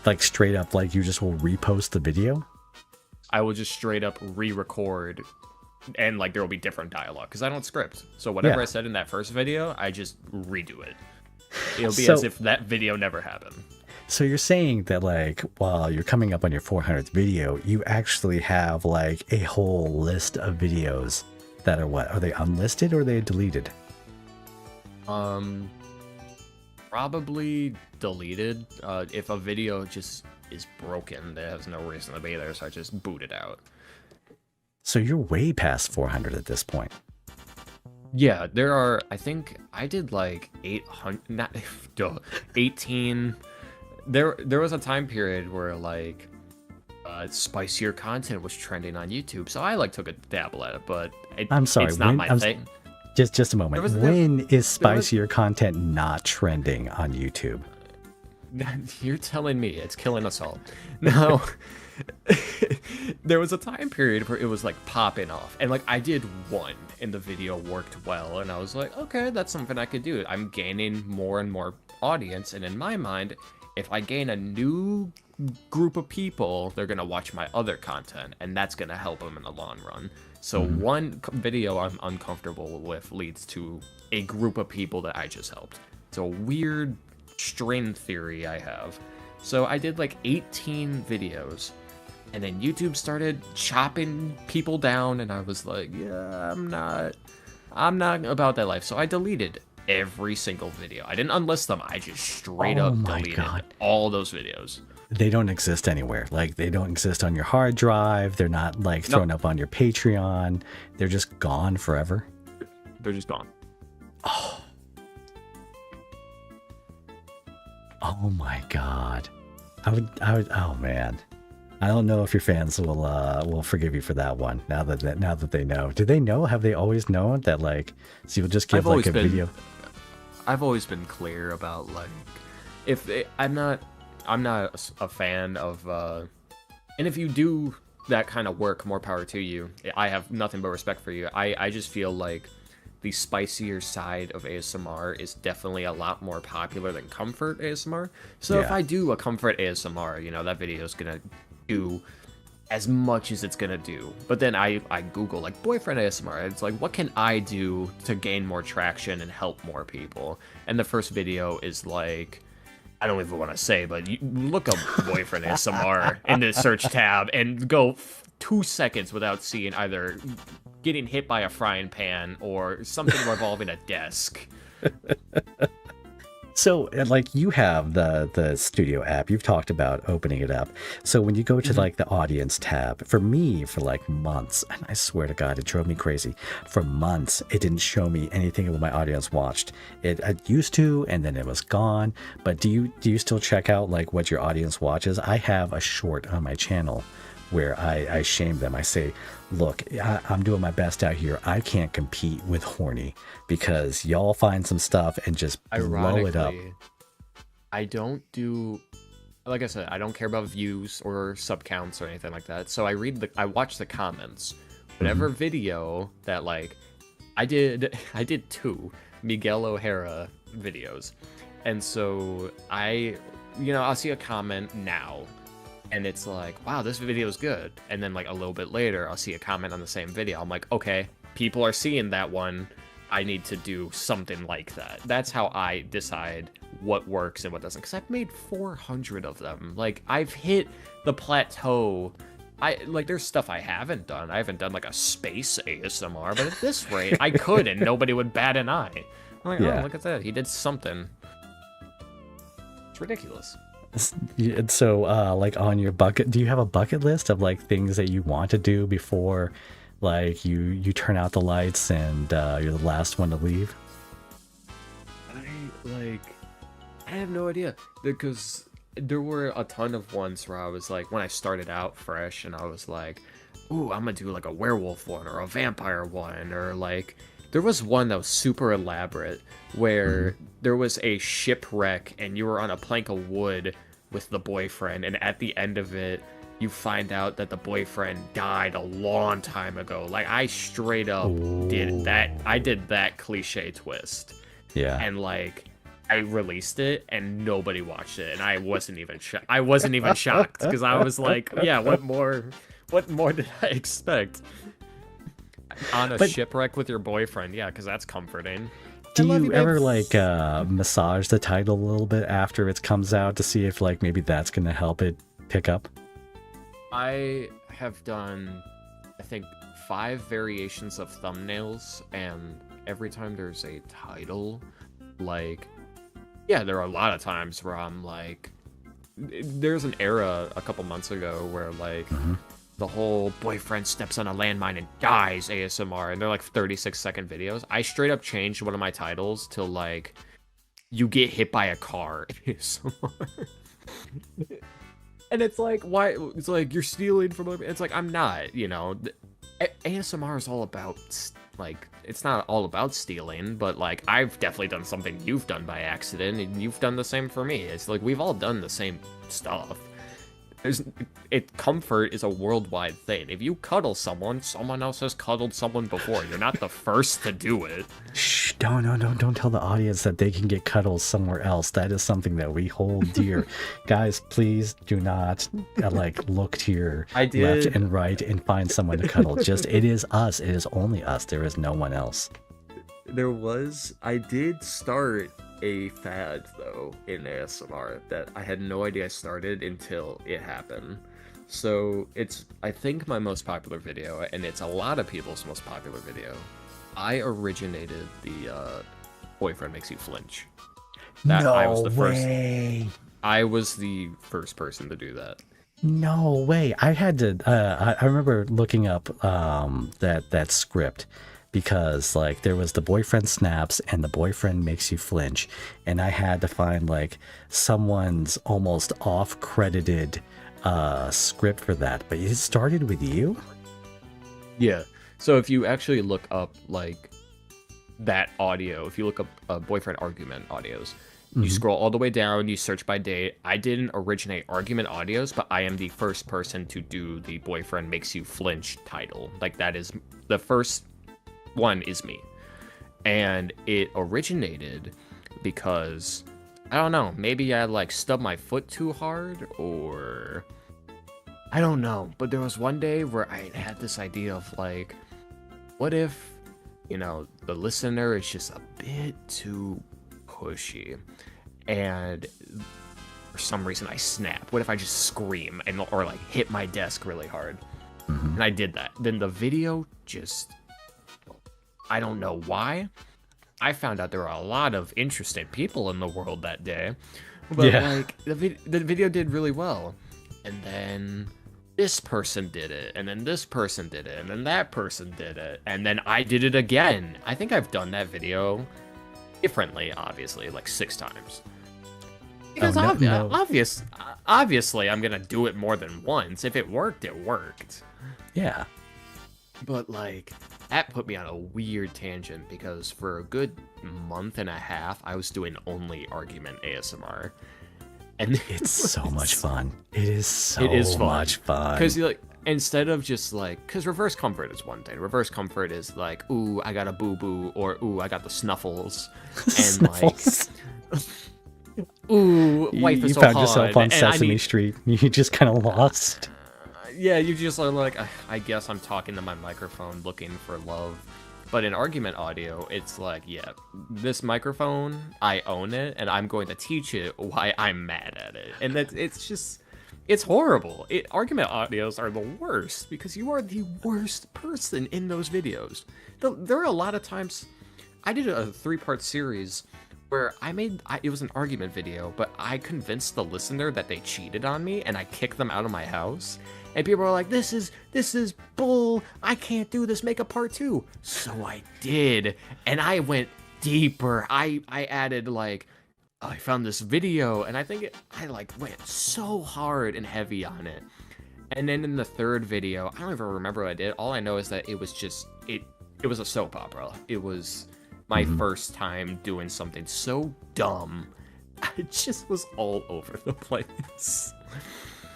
Like straight up, like you just will repost the video? I will just straight up re-record, and like there will be different dialogue because I don't script. So whatever I said in that first video, I just redo it. It'll be as if that video never happened. So you're saying that like while you're coming up on your 400th video, you actually have like a whole list of videos that are what? Are they unlisted or are they deleted? Probably deleted. If a video just is broken, there has no reason to be there, so I just boot it out. So you're way past 400 at this point. Yeah, there are, I think I did like 18. There was a time period where like spicier content was trending on YouTube, so I like took a dabble at it, but I'm sorry, it's not my thing. Just a moment. When is spicier content not trending on YouTube? You're telling me it's killing us all. No. There was a time period where it was like popping off, and like I did one and the video worked well, and I was like, okay, that's something I could do. I'm gaining more and more audience, and in my mind, if I gain a new group of people, they're gonna watch my other content, and that's gonna help them in the long run. So one video I'm uncomfortable with leads to a group of people that I just helped. It's a weird string theory I have. So I did like 18 videos, and then YouTube started chopping people down, and I was like, yeah, I'm not about that life. So I deleted every single video. I didn't unlist them. I just straight up deleted all those videos. They don't exist anywhere. Like they don't exist on your hard drive. They're not like thrown up on your Patreon. They're just gone forever. They're just gone. Oh my God. I would, oh man. I don't know if your fans will forgive you for that one. Now that they know. Do they know? Have they always known that like, so you'll just give like a video? I've always been clear about like, I'm not a fan of, and if you do that kind of work, more power to you. I have nothing but respect for you. I just feel like the spicier side of ASMR is definitely a lot more popular than comfort ASMR. So if I do a comfort ASMR, you know, that video is gonna do as much as it's gonna do. But then I Google like boyfriend ASMR. It's like, what can I do to gain more traction and help more people? And the first video is like, I don't even want to say, but you look up boyfriend ASMR in the search tab and go 2 seconds without seeing either getting hit by a frying pan or something revolving a desk. So, like, you have the studio app. You've talked about opening it up. So when you go to like the audience tab, for me, for like months, and I swear to God, it drove me crazy. For months, it didn't show me anything of what my audience watched. I used to, and then it was gone. But do you still check out like what your audience watches? I have a short on my channel where I shame them. I say, look, I'm doing my best out here. I can't compete with Horny because y'all find some stuff and just blow it up. I don't do, like I said, I don't care about views or sub counts or anything like that. So I watch the comments. Whatever video that like, I did 2 Miguel O'Hara videos. And so I'll see a comment now, and it's like, wow, this video is good. And then like a little bit later, I'll see a comment on the same video. I'm like, okay, people are seeing that one. I need to do something like that. That's how I decide what works and what doesn't. Because I've made 400 of them. Like, I've hit the plateau. There's stuff I haven't done. I haven't done like a space ASMR, but at this rate, I could, and nobody would bat an eye. I'm like, oh, look at that. He did something. It's ridiculous. So, like on your bucket, do you have a bucket list of like things that you want to do before, like you turn out the lights and you're the last one to leave? I have no idea, because there were a ton of ones where I was like, when I started out fresh, and I was like, ooh, I'm gonna do like a werewolf one or a vampire one, or like There was one that was super elaborate where there was a shipwreck and you were on a plank of wood with the boyfriend, and at the end of it, you find out that the boyfriend died a long time ago. Like, I straight up did that. I did that cliche twist. Yeah. And, like, I released it and nobody watched it, and I wasn't even shocked because I was like, yeah, what more did I expect? On a shipwreck with your boyfriend, yeah, because that's comforting. Do you ever like massage the title a little bit after it comes out to see if like maybe that's gonna help it pick up? I have done, I think, 5 variations of thumbnails, and every time there's a title, like, yeah, there are a lot of times where I'm like, there's an era a couple months ago where like the whole boyfriend steps on a landmine and dies ASMR, and they're like 36-second videos. I straight up changed one of my titles to like, you get hit by a car ASMR. And it's like, why? It's like, you're stealing from. It's like, I'm not, you know. ASMR is all about, like, it's not all about stealing, but like, I've definitely done something you've done by accident, and you've done the same for me. It's like, we've all done the same stuff. Comfort is a worldwide thing. If you cuddle someone else has cuddled someone before. You're not the first to do it. Shh, don't tell the audience that they can get cuddles somewhere else. That is something that we hold dear. Guys, please do not like look to your left and right and find someone to cuddle. Just, it is us. It is only us. There is no one else. I did start a fad though in ASMR that I had no idea I started until it happened. So it's, I think, my most popular video, and it's a lot of people's most popular video. I originated the boyfriend makes you flinch. I was the first person to do that. No way. I had to I remember looking up that script, because like there was the boyfriend snaps and the boyfriend makes you flinch, and I had to find like someone's almost off credited script for that. But it started with you? Yeah. So if you actually look up like that audio, if you look up boyfriend argument audios, you scroll all the way down, you search by date. I didn't originate argument audios, but I am the first person to do the boyfriend makes you flinch title. Like, that is the first one is me. And it originated because, I don't know, maybe I like stubbed my foot too hard, or I don't know, but there was one day where I had this idea of like, what if, you know, the listener is just a bit too pushy, and for some reason I snap? What if I just scream or like hit my desk really hard? And I did that. Then the video just, I don't know why. I found out there were a lot of interesting people in the world that day. But like, the video did really well. And then this person did it, and then this person did it, and then that person did it, and then I did it again. I think I've done that video differently, obviously, like 6 times. Because obviously I'm gonna do it more than once. If it worked, it worked. Yeah. But like, that put me on a weird tangent, because for a good month and a half, I was doing only argument ASMR. And it's so much fun. It is so much fun. Because like, instead of just like, because reverse comfort is one thing. Reverse comfort is like, ooh, I got a boo-boo, or ooh, I got the snuffles. And Snuffles. Like, ooh, wife is so hard. You found yourself on and Sesame Street. You just kind of lost. Yeah, you just are like, I guess I'm talking to my microphone looking for love. But in argument audio, it's like, yeah, this microphone, I own it, and I'm going to teach it why I'm mad at it. And it's horrible. Argument audios are the worst, because you are the worst person in those videos. There are a lot of times, I did a 3-part series where it was an argument video, but I convinced the listener that they cheated on me, and I kicked them out of my house. And people are like, this is bull. I can't do this. Make a part 2. So I did. And I went deeper. I added like, I found this video, and I think I like went so hard and heavy on it. And then in the 3rd video, I don't even remember what I did. All I know is that it was it was a soap opera. It was my first time doing something so dumb. I just was all over the place.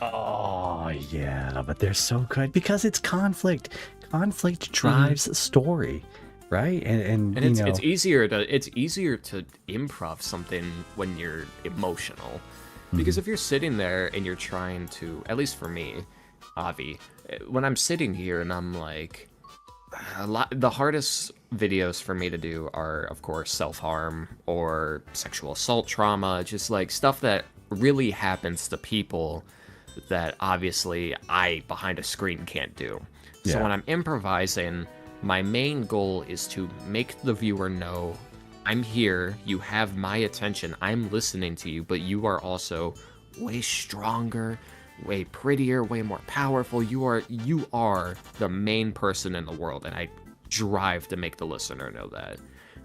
Oh, yeah, but they're so good because it's conflict. Conflict drives story, right? And it's easier to improv something when you're emotional. Because if you're sitting there and you're trying to, at least for me, Avi, when I'm sitting here and I'm like, the hardest videos for me to do are, of course, self-harm or sexual assault trauma, just like stuff that really happens to people that obviously I, behind a screen, can't do. Yeah. So when I'm improvising, my main goal is to make the viewer know, I'm here, you have my attention, I'm listening to you, but you are also way stronger, way prettier, way more powerful. You are the main person in the world, and I drive to make the listener know that.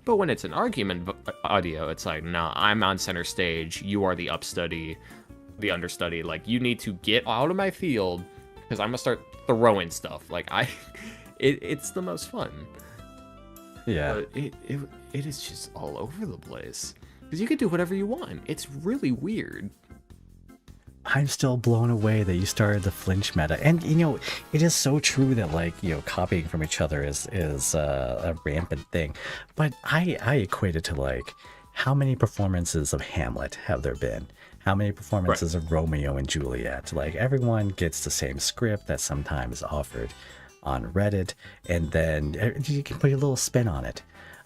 But when it's an argument audio, it's like, nah, I'm on center stage, you are the understudy. Like, you need to get out of my field, because I'm gonna start throwing stuff. Like, it's the most fun. Yeah. But it is just all over the place. Because you can do whatever you want. It's really weird. I'm still blown away that you started the flinch meta. And, it is so true that, like, copying from each other is a rampant thing. But I equate it to, like, how many performances of Hamlet have there been? How many performances of Romeo and Juliet? Like, everyone gets the same script that sometimes is offered on Reddit, and then you can put a little spin on it.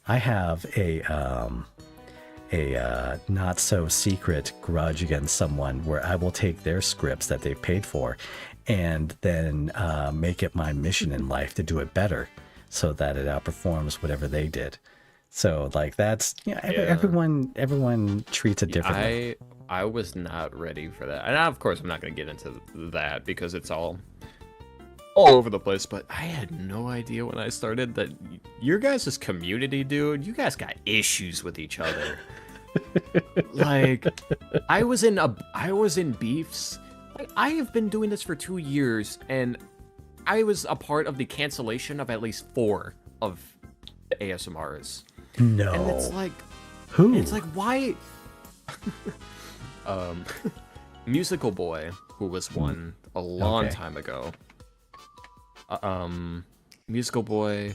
I have a not so secret grudge against someone where I will take their scripts that they've paid for and then make it my mission in life to do it better so that it outperforms whatever they did. So, like, that's everyone treats it differently. I was not ready for that, and of course I'm not going to get into that because it's all over the place, but I had no idea when I started that your guys' community, dude, you guys got issues with each other. Like, I was in beefs. Like, I have been doing this for 2 years, and I was a part of the cancellation of at least 4 of the ASMRs. No. And it's like, who? It's like, why? Musical Boy, who was one a long time ago. Musical Boy,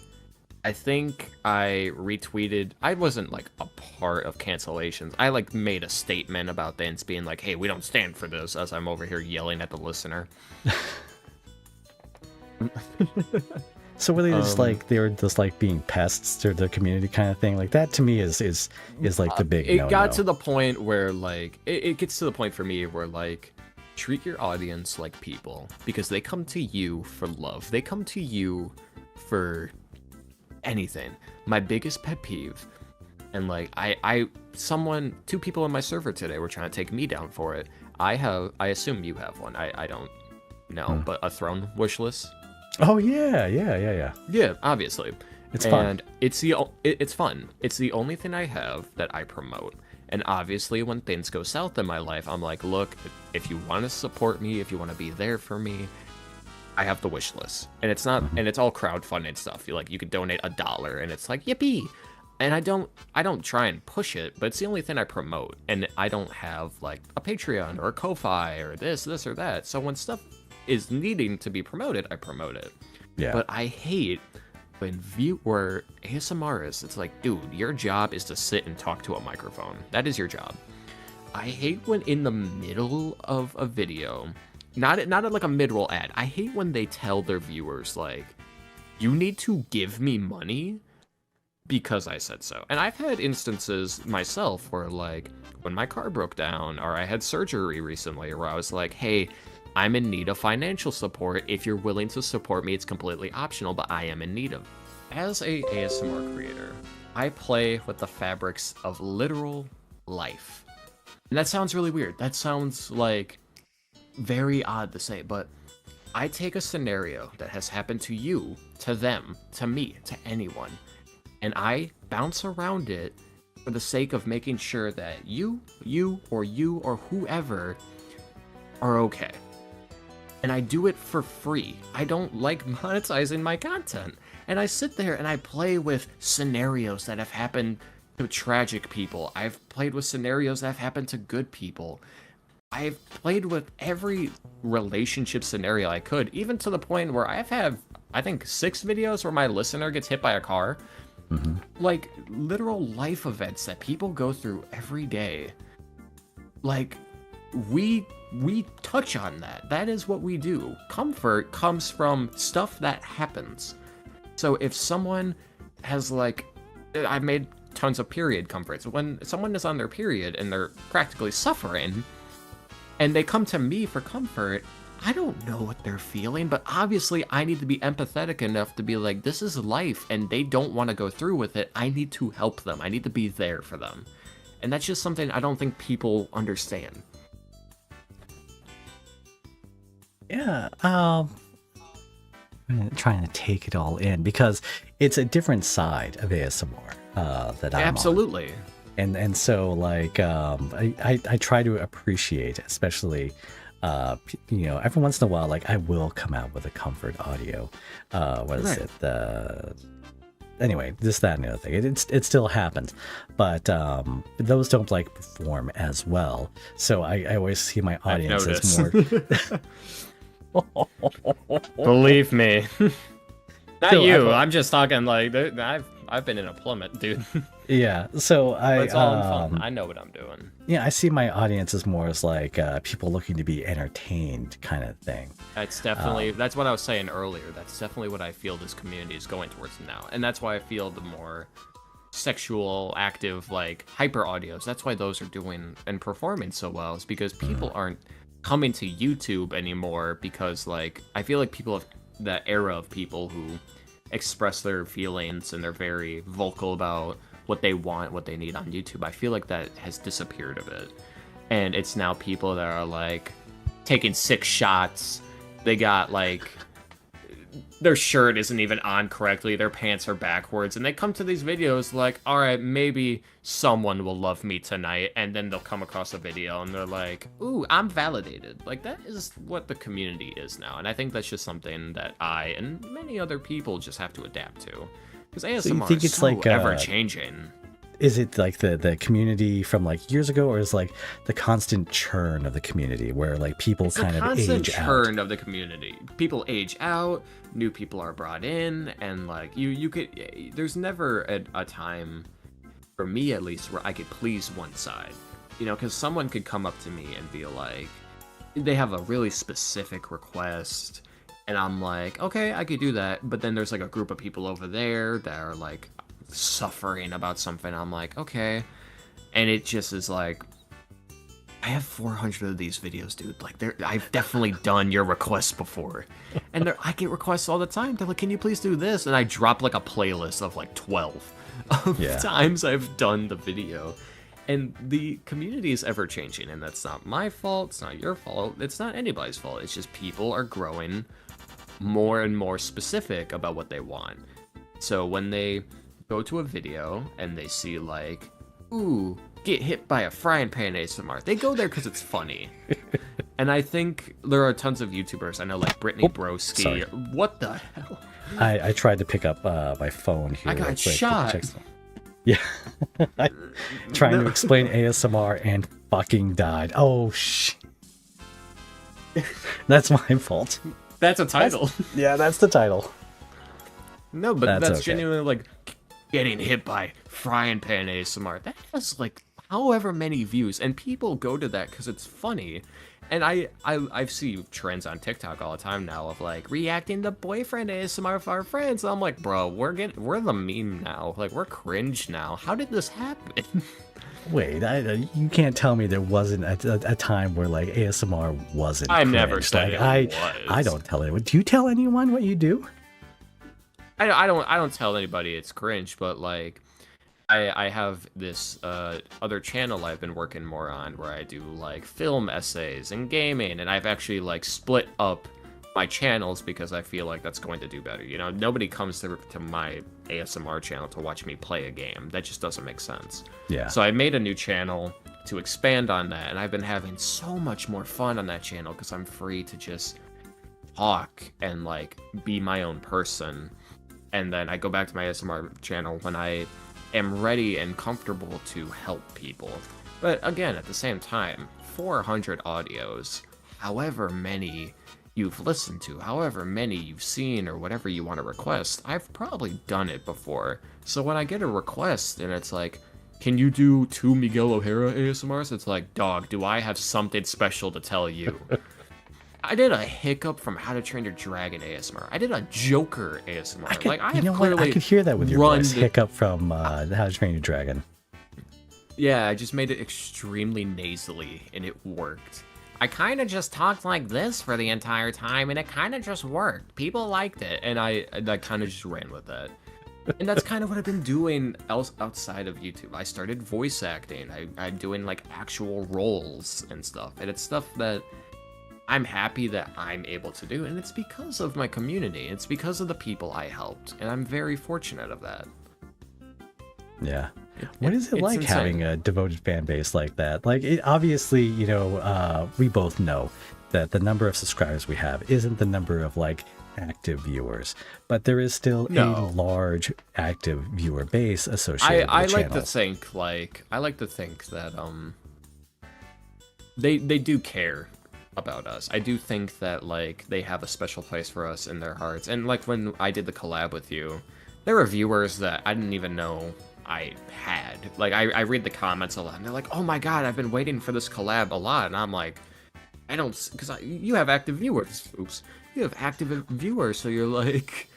I think I retweeted. I wasn't like a part of cancellations. I like made a statement about things being like, hey, we don't stand for this, as I'm over here yelling at the listener. So were they just like, they were just like being pests to the community kind of thing? Like, that to me is like the big no-no. It got to the point where, like, it gets to the point for me where, like, treat your audience like people, because they come to you for love. They come to you for anything. My biggest pet peeve, and like, 2 people on my server today were trying to take me down for it. I assume you have one. I don't know, but a throne wish list. Oh yeah. Yeah, obviously. It's fun. And it's fun. It's the only thing I have that I promote. And obviously, when things go south in my life, I'm like, look, if you want to support me, if you want to be there for me, I have the wish list. And it's not, and it's all crowdfunded stuff. You could donate $1, and it's like, yippee. And I don't try and push it, but it's the only thing I promote. And I don't have like a Patreon or a Ko-Fi or this or that. So when stuff is needing to be promoted, I promote it. Yeah. But I hate when ASMRists, it's like, dude, your job is to sit and talk to a microphone. That is your job. I hate when in the middle of a video, not like a mid-roll ad, I hate when they tell their viewers, like, you need to give me money because I said so. And I've had instances myself where, like, when my car broke down, or I had surgery recently, where I was like, hey, I'm in need of financial support. If you're willing to support me, it's completely optional, but I am in need of. As a ASMR creator, I play with the fabrics of literal life. And that sounds really weird. That sounds like very odd to say, but I take a scenario that has happened to you, to them, to me, to anyone, and I bounce around it for the sake of making sure that you or whoever are okay. And I do it for free. I don't like monetizing my content. And I sit there and I play with scenarios that have happened to tragic people. I've played with scenarios that have happened to good people. I've played with every relationship scenario I could, even to the point where I've had, I think, 6 videos where my listener gets hit by a car. Mm-hmm. Like, literal life events that people go through every day. Like, we touch on that. That is what we do. Comfort comes from stuff that happens. So if someone has, like, I've made tons of period comforts. When someone is on their period and they're practically suffering, and they come to me for comfort, I don't know what they're feeling, but obviously I need to be empathetic enough to be like, this is life, and they don't want to go through with it. I need to help them. I need to be there for them. And that's just something I don't think people understand. Yeah, I'm trying to take it all in because it's a different side of ASMR that I'm absolutely on. And so, like, I try to appreciate, especially, every once in a while, like, I will come out with a comfort audio. What is it? Anyway, this, that, and the other thing. It still happens. But those don't, like, perform as well. So I always see my audience as more... Believe me. Not so you. I'm just talking, like, I've been in a plummet, dude. Yeah, so it's all fun. I know what I'm doing. Yeah, I see my audience as more as like people looking to be entertained kind of thing. That's definitely, that's what I was saying earlier. That's definitely what I feel this community is going towards now. And that's why I feel the more sexual, active, like, hyper audios, that's why those are doing and performing so well, is because people aren't coming to YouTube anymore because, like, I feel like people have that era of people who express their feelings and they're very vocal about what they want, what they need on YouTube. I feel like that has disappeared a bit. And it's now people that are, like, taking 6 shots. They got, like, their shirt isn't even on correctly. Their pants are backwards. And they come to these videos like, all right, maybe someone will love me tonight. And then they'll come across a video and they're like, ooh, I'm validated. Like, that is what the community is now. And I think that's just something that I and many other people just have to adapt to. Because ASMR is so like, ever-changing. Is it like the community from like years ago, or is like the constant churn of the community where like people kind of age out? It's the constant churn of the community. People age out, new people are brought in, and like you could. There's never a time, for me at least, where I could please one side. You know, because someone could come up to me and be like, they have a really specific request. And I'm like, okay, I could do that. But then there's like a group of people over there that are like suffering about something. I'm like, okay. And it just is like, I have 400 of these videos, dude. Like, I've definitely done your requests before. And I get requests all the time. They're like, can you please do this? And I drop like a playlist of like 12 of times I've done the video. And the community is ever changing, and that's not my fault. It's not your fault. It's not anybody's fault. It's just people are growing more and more specific about what they want. So when they go to a video and they see like, ooh, get hit by a frying pan ASMR, they go there because it's funny. And I think there are tons of YouTubers. I know, like Brittany Broski. Sorry. What the hell? I tried to pick up my phone here. I got shot. Yeah. Trying to explain ASMR and fucking died. Oh, shit. That's my fault. That's a title. That's the title. No, but that's okay. Genuinely like getting hit by frying pan ASMR. That has like however many views, and people go to that because it's funny. And I see trends on TikTok all the time now of like reacting to boyfriend ASMR for our friends. And I'm like, bro, we're the meme now. Like, we're cringe now. How did this happen? Wait, you can't tell me there wasn't a time where like ASMR wasn't. I cringe. Never said like, it was. I don't tell anyone. Do you tell anyone what you do? I don't tell anybody it's cringe, but like I have this other channel I've been working more on where I do like film essays and gaming, and I've actually like split up my channels because I feel like that's going to do better. You know, nobody comes to my ASMR channel to watch me play a game. That just doesn't make sense. Yeah. So I made a new channel to expand on that, and I've been having so much more fun on that channel because I'm free to just talk and like be my own person. and then I go back to my ASMR channel when I am ready and comfortable to help people. But again, at the same time, 400 audios, however many you've listened to, however many you've seen, or whatever you want to request, I've probably done it before. So when I get a request and it's like, can you do 2 Miguel O'Hara ASMRs? It's like, dog, do I have something special to tell you? I did a Hiccup from How to Train Your Dragon ASMR. I did a Joker ASMR. I could hear that with your voice. Hiccup from How to Train Your Dragon. Yeah, I just made it extremely nasally, and it worked. I kind of just talked like this for the entire time, and it kind of just worked. People liked it, and I kind of just ran with that. And that's kind of what I've been doing outside of YouTube. I started voice acting. I'm doing, like, actual roles and stuff, and it's stuff that I'm happy that I'm able to do, and it's because of my community. It's because of the people I helped, and I'm very fortunate of that. Yeah. What is it like insane. Having a devoted fan base like that? Like, obviously, you know, we both know that the number of subscribers we have isn't the number of, like, active viewers, but there is still a large active viewer base associated with the channel. I like to think that they do care about us. I do think that, like, they have a special place for us in their hearts. And, like, when I did the collab with you, there were viewers that I didn't even know I had. Like, I read the comments a lot, and they're like, oh my god, I've been waiting for this collab a lot. And I'm like, I don't, because you have active viewers. Oops. You have active viewers, so you're like...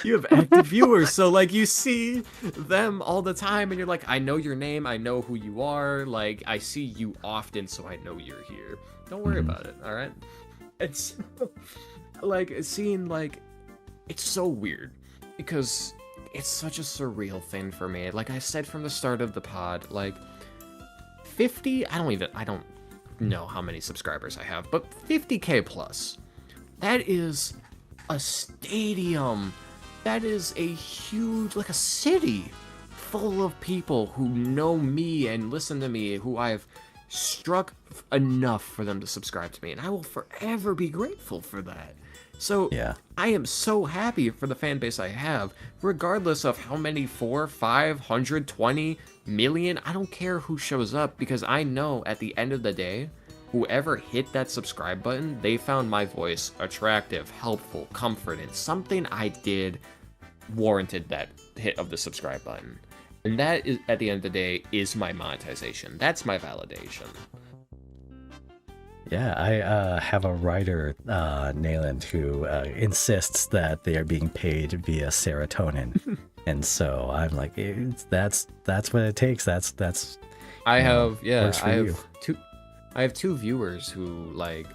You have active viewers, so, like, you see them all the time, and you're like, I know your name, I know who you are, like, I see you often, so I know you're here. Don't worry about it, alright? It's, like, seeing, like, it's so weird, because it's such a surreal thing for me. Like I said from the start of the pod, like, 50, I don't know how many subscribers I have, but 50k plus, that is a stadium. That is a huge, like a city full of people who know me and listen to me, who I've struck enough for them to subscribe to me, and I will forever be grateful for that. So, yeah. I am so happy for the fan base I have, regardless of how many 4, 500, 20 million, I don't care who shows up, because I know at the end of the day, whoever hit that subscribe button, they found my voice attractive, helpful, comforting. Something I did warranted that hit of the subscribe button. And that, is, at the end of the day, is my monetization. That's my validation. Yeah, I have a writer, Nayland, who insists that they are being paid via serotonin. And so I'm like, that's what it takes. I have two viewers who, like,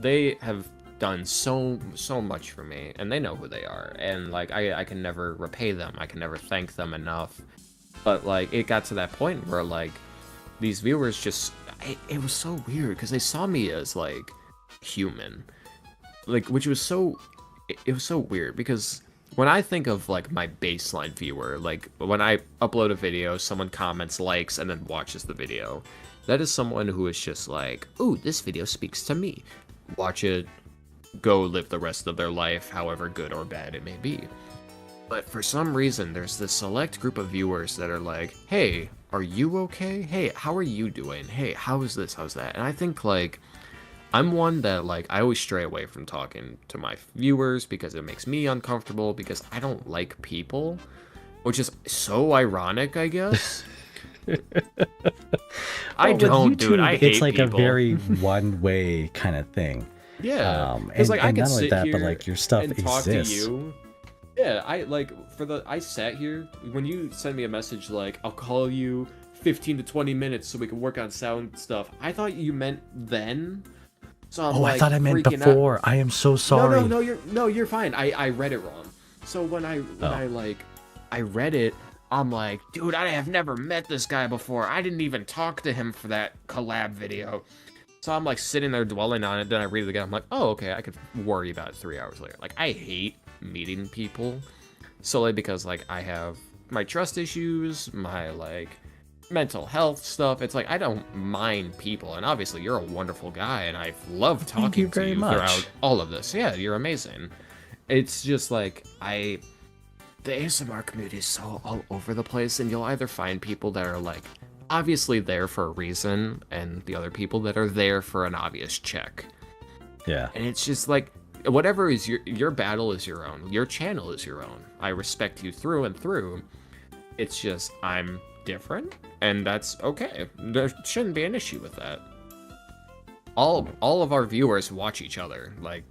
they have done so much for me, and they know who they are, and, like, I can never repay them, I can never thank them enough. But, like, it got to that point where, like, these viewers just, it was so weird, because they saw me as, like, human, like, which was so, it was so weird, because when I think of, like, my baseline viewer, like, when I upload a video, someone comments, likes, and then watches the video, that is someone who is just like, ooh, this video speaks to me. Watch it, go live the rest of their life, however good or bad it may be. But for some reason, there's this select group of viewers that are like, hey, are you okay? Hey, how are you doing? Hey, how is this? How's that? And I think, like, I'm one that, like, I always stray away from talking to my viewers because it makes me uncomfortable, because I don't like people, which is so ironic, I guess. I don't, YouTube, dude. I hate it's like people. A very one-way kind of thing. Yeah, and, like, I can not only sit that, here but like your stuff and exists. Talk to you. Yeah, I sat here when you send me a message like, I'll call you 15 to 20 minutes so we can work on sound stuff. I thought you meant then. So I'm like, I thought I meant before. Out. I am so sorry. No, you're fine. I read it wrong. So when I read it, I'm like, dude, I have never met this guy before. I didn't even talk to him for that collab video. So I'm like sitting there dwelling on it. Then I read it again. I'm like, oh, okay, I could worry about it 3 hours later. Like, I hate meeting people solely because, like, I have my trust issues, my, like, mental health stuff. It's like, I don't mind people. And obviously, you're a wonderful guy. And I've loved talking to you throughout all of this. Yeah, you're amazing. It's just like the ASMR community is so all over the place, and you'll either find people that are like obviously there for a reason, and the other people that are there for an obvious check. Yeah. And it's just like, whatever is your battle is your own. Your channel is your own. I respect you through and through. It's just I'm different, and that's okay. There shouldn't be an issue with that. All of our viewers watch each other, like.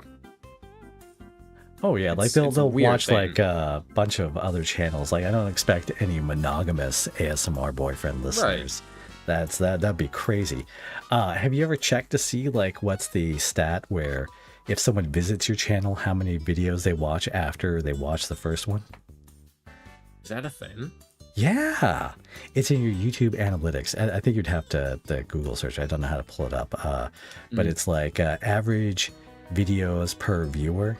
Oh yeah, like they'll watch like a bunch of other channels. Like I don't expect any monogamous ASMR boyfriend listeners. Right. That'd be crazy. Have you ever checked to see like what's the stat where if someone visits your channel, how many videos they watch after they watch the first one? Is that a thing? Yeah, it's in your YouTube analytics. I think you'd have to Google search. I don't know how to pull it up, but it's like average videos per viewer.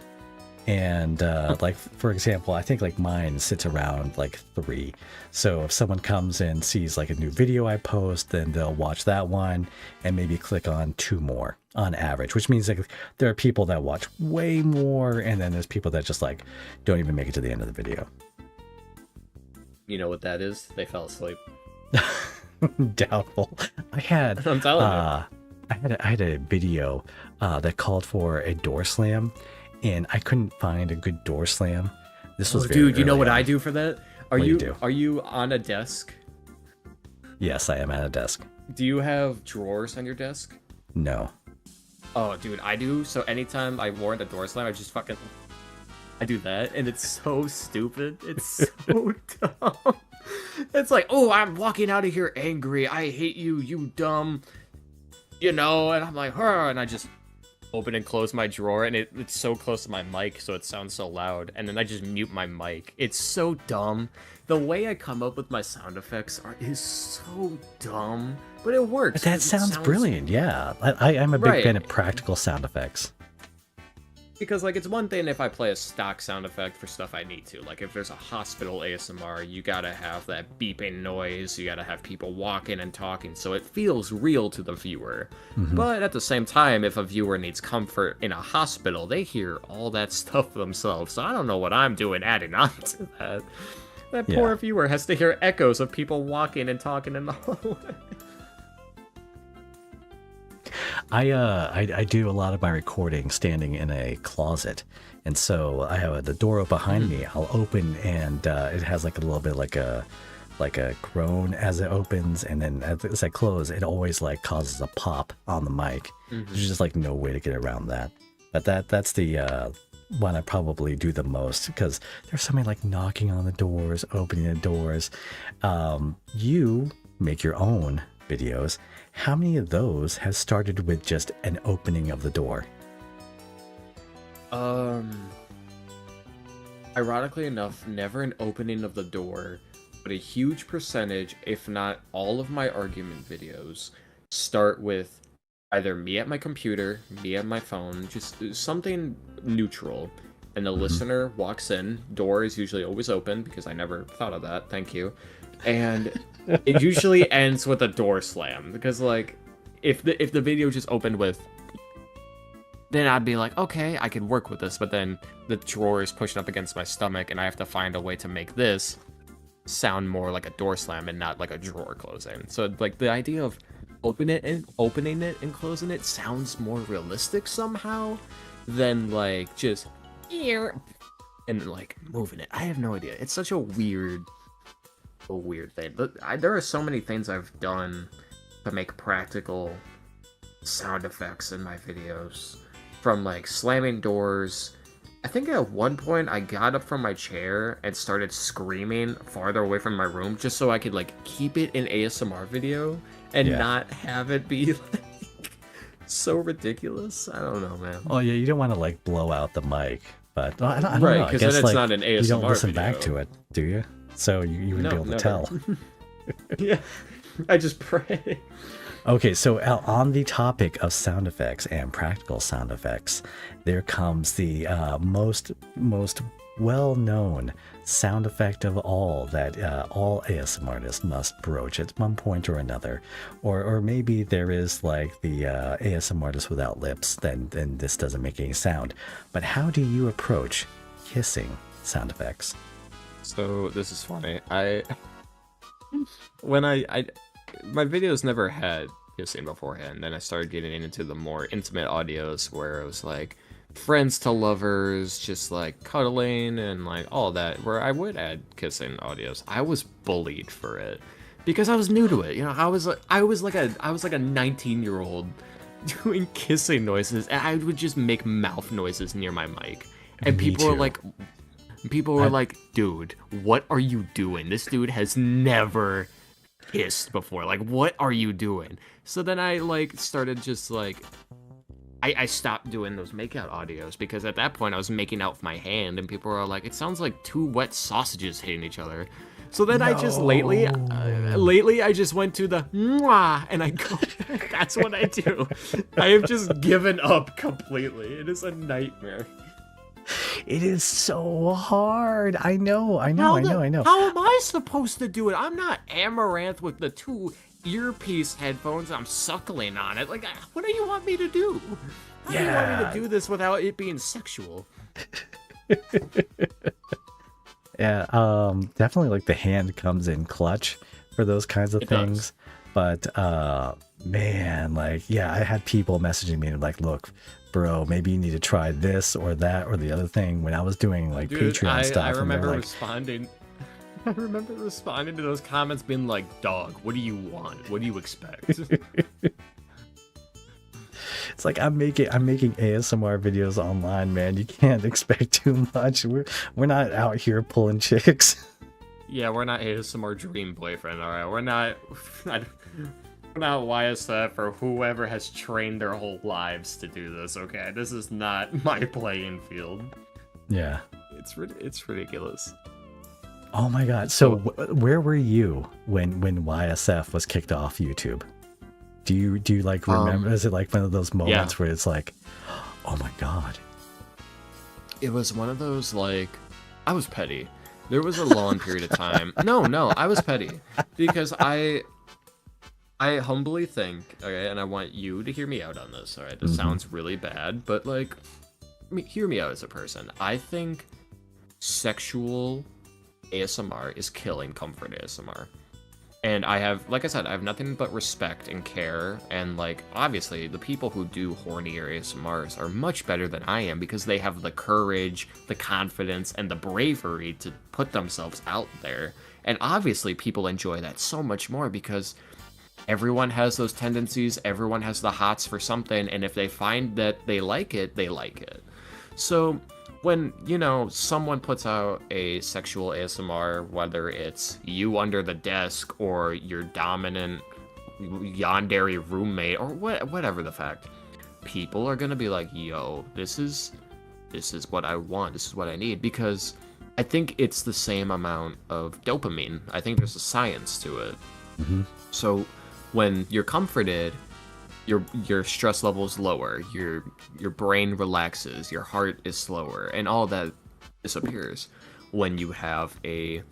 And like, for example, I think like mine sits around like 3. So if someone comes and sees like a new video I post, then they'll watch that one and maybe click on 2 more on average, which means like there are people that watch way more. And then there's people that just like don't even make it to the end of the video. You know what that is? They fell asleep. Doubtful. I'm telling you. I had a video that called for a door slam. And I couldn't find a good door slam. This was dude, you know what I do for that? Are you on a desk? Yes, I am at a desk. Do you have drawers on your desk? No. Oh, dude, I do. So anytime I warrant a door slam, I do that, and it's so stupid. It's so dumb. It's like, oh, I'm walking out of here angry. I hate you, you dumb. You know, and I'm like, and I just open and close my drawer, and it's so close to my mic, so it sounds so loud, and then I just mute my mic. It's so dumb. The way I come up with my sound effects is so dumb, but it works. But that sounds brilliant, yeah. I'm a big fan of practical sound effects. Because, like, it's one thing if I play a stock sound effect for stuff I need to. Like, if there's a hospital ASMR, you gotta have that beeping noise, you gotta have people walking and talking, so it feels real to the viewer. Mm-hmm. But at the same time, if a viewer needs comfort in a hospital, they hear all that stuff themselves, so I don't know what I'm doing adding on to that. That poor viewer has to hear echoes of people walking and talking in the hallway. I do a lot of my recording standing in a closet, and so I have the door behind me. I'll open, and it has like a little bit like a groan as it opens, and then as I close, it always like causes a pop on the mic. There's just like no way to get around that. But that's the one I probably do the most, because there's somebody like knocking on the doors, opening the doors. You make your own videos. How many of those has started with just an opening of the door? Ironically enough, never an opening of the door, but a huge percentage, if not all of my argument videos, start with either me at my computer, me at my phone, just something neutral, and the listener walks in. Door is usually always open, because I never thought of that, thank you. And it usually ends with a door slam, because like if the video just opened with, then I'd be like, okay, I can work with this, but then the drawer is pushing up against my stomach, and I have to find a way to make this sound more like a door slam and not like a drawer closing. So like the idea of opening it and closing it sounds more realistic somehow than like just here and like moving it. I have no idea. It's such a weird thing. But there are so many things I've done to make practical sound effects in my videos, from like slamming doors. I think at one point I got up from my chair and started screaming farther away from my room just so I could like keep it in ASMR video and not have it be like so ridiculous. I don't know, man. Oh yeah, you don't want to like blow out the mic, but I don't know. Because then it's like, not an ASMR you don't listen video. Back to it, do you? So you would be able to tell. Yeah, I just pray. Okay, so on the topic of sound effects and practical sound effects, there comes the most well-known sound effect of all that all ASMR artists must broach at one point or another. Or maybe there is like the ASMR artist without lips, then this doesn't make any sound. But how do you approach kissing sound effects. So this is funny. My videos never had kissing beforehand. Then I started getting into the more intimate audios where it was like friends to lovers, just like cuddling and like all that, where I would add kissing audios. I was bullied for it because I was new to it. You know, I was like a 19-year-old doing kissing noises, and I would just make mouth noises near my mic, and people were like, dude, what are you doing? This dude has never kissed before. Like, what are you doing? So then I like started just like I stopped doing those makeout audios because at that point I was making out with my hand, and people were like, it sounds like two wet sausages hitting each other. So then I just lately I just went to the mwah, and I go, that's what I do. I have just given up completely. It is a nightmare. It is so hard. I know. How am I supposed to do it? I'm not Amaranth with the 2 earpiece headphones. I'm suckling on it. Like, what do you want me to do? How do you want me to do this without it being sexual? Yeah, definitely like the hand comes in clutch for those kinds of things. But man, like, yeah, I had people messaging me like, look, bro, maybe you need to try this or that or the other thing when I was doing like Patreon stuff. I remember responding. I remember responding to those comments being like, dog, what do you want? What do you expect? It's like I'm making ASMR videos online, man. You can't expect too much. We're not out here pulling chicks. Yeah, we're not ASMR dream boyfriend, all right? We're not YSF or whoever has trained their whole lives to do this, okay? This is not my playing field. Yeah. It's ridiculous. Oh my god. So where were you when YSF was kicked off YouTube? Do you like remember? Is it like one of those moments where it's like, oh my god? It was one of those, like, I was petty. There was a long period of time. No, I was petty because I humbly think, okay, and I want you to hear me out on this. All right, this sounds really bad, but like, hear me out as a person. I think sexual ASMR is killing comfort ASMR. And I have, like I said, I have nothing but respect and care. And like, obviously, the people who do hornier ASMRs are much better than I am because they have the courage, the confidence, and the bravery to put themselves out there. And obviously, people enjoy that so much more because everyone has those tendencies. Everyone has the hots for something. And if they find that they like it, they like it. So when, you know, someone puts out a sexual ASMR, whether it's you under the desk or your dominant yandere roommate or whatever the fact, people are going to be like, yo, this is what I want. This is what I need. Because I think it's the same amount of dopamine. I think there's a science to it. Mm-hmm. So when you're comforted, your stress level is lower, your brain relaxes, your heart is slower, and all that disappears. When you have a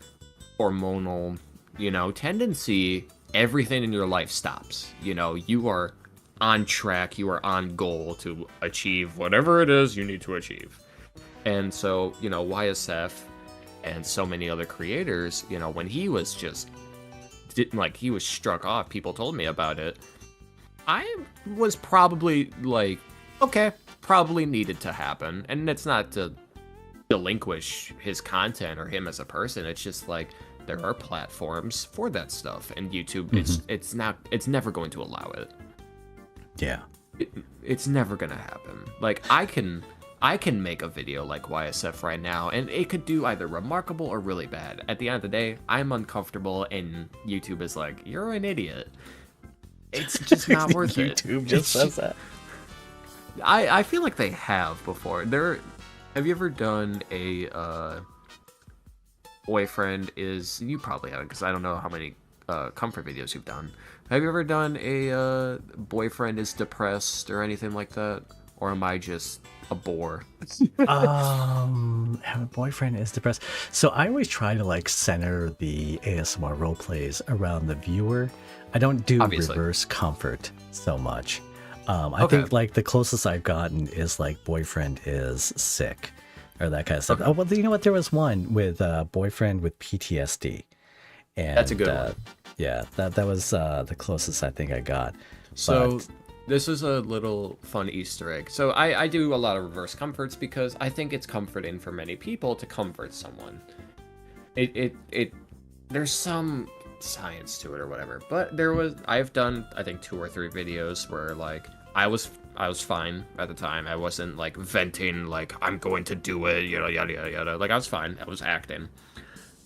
hormonal, you know, tendency, everything in your life stops. You know, you are on track, you are on goal to achieve whatever it is you need to achieve. And so, you know, YSF and so many other creators, you know, when he was just, he was struck off, people told me about it, I was probably like, okay, probably needed to happen. And it's not to relinquish his content or him as a person. It's just like, there are platforms for that stuff. And YouTube, it's never going to allow it. Yeah. It's never going to happen. Like, I can make a video like YSF right now, and it could do either remarkable or really bad. At the end of the day, I'm uncomfortable, and YouTube is like, you're an idiot. It's just not worth it. YouTube just says that. I feel like they have before. Have you ever done a boyfriend is... You probably haven't, because I don't know how many comfort videos you've done. Have you ever done a boyfriend is depressed or anything like that? Or am I just a bore? A boyfriend is depressed. So I always try to like center the ASMR role plays around the viewer. I don't do reverse comfort so much. I think like the closest I've gotten is like boyfriend is sick or that kind of stuff. Okay. Oh, well, you know what? There was one with a boyfriend with PTSD. And that's a good one. Yeah, that was the closest I think I got. So this is a little fun Easter egg. So I do a lot of reverse comforts because I think it's comforting for many people to comfort someone. There's some science to it or whatever, but I've done I think 2 or 3 videos where like I was fine at the time. I wasn't like venting like I'm going to do it, yada yada yada. Like I was fine. I was acting.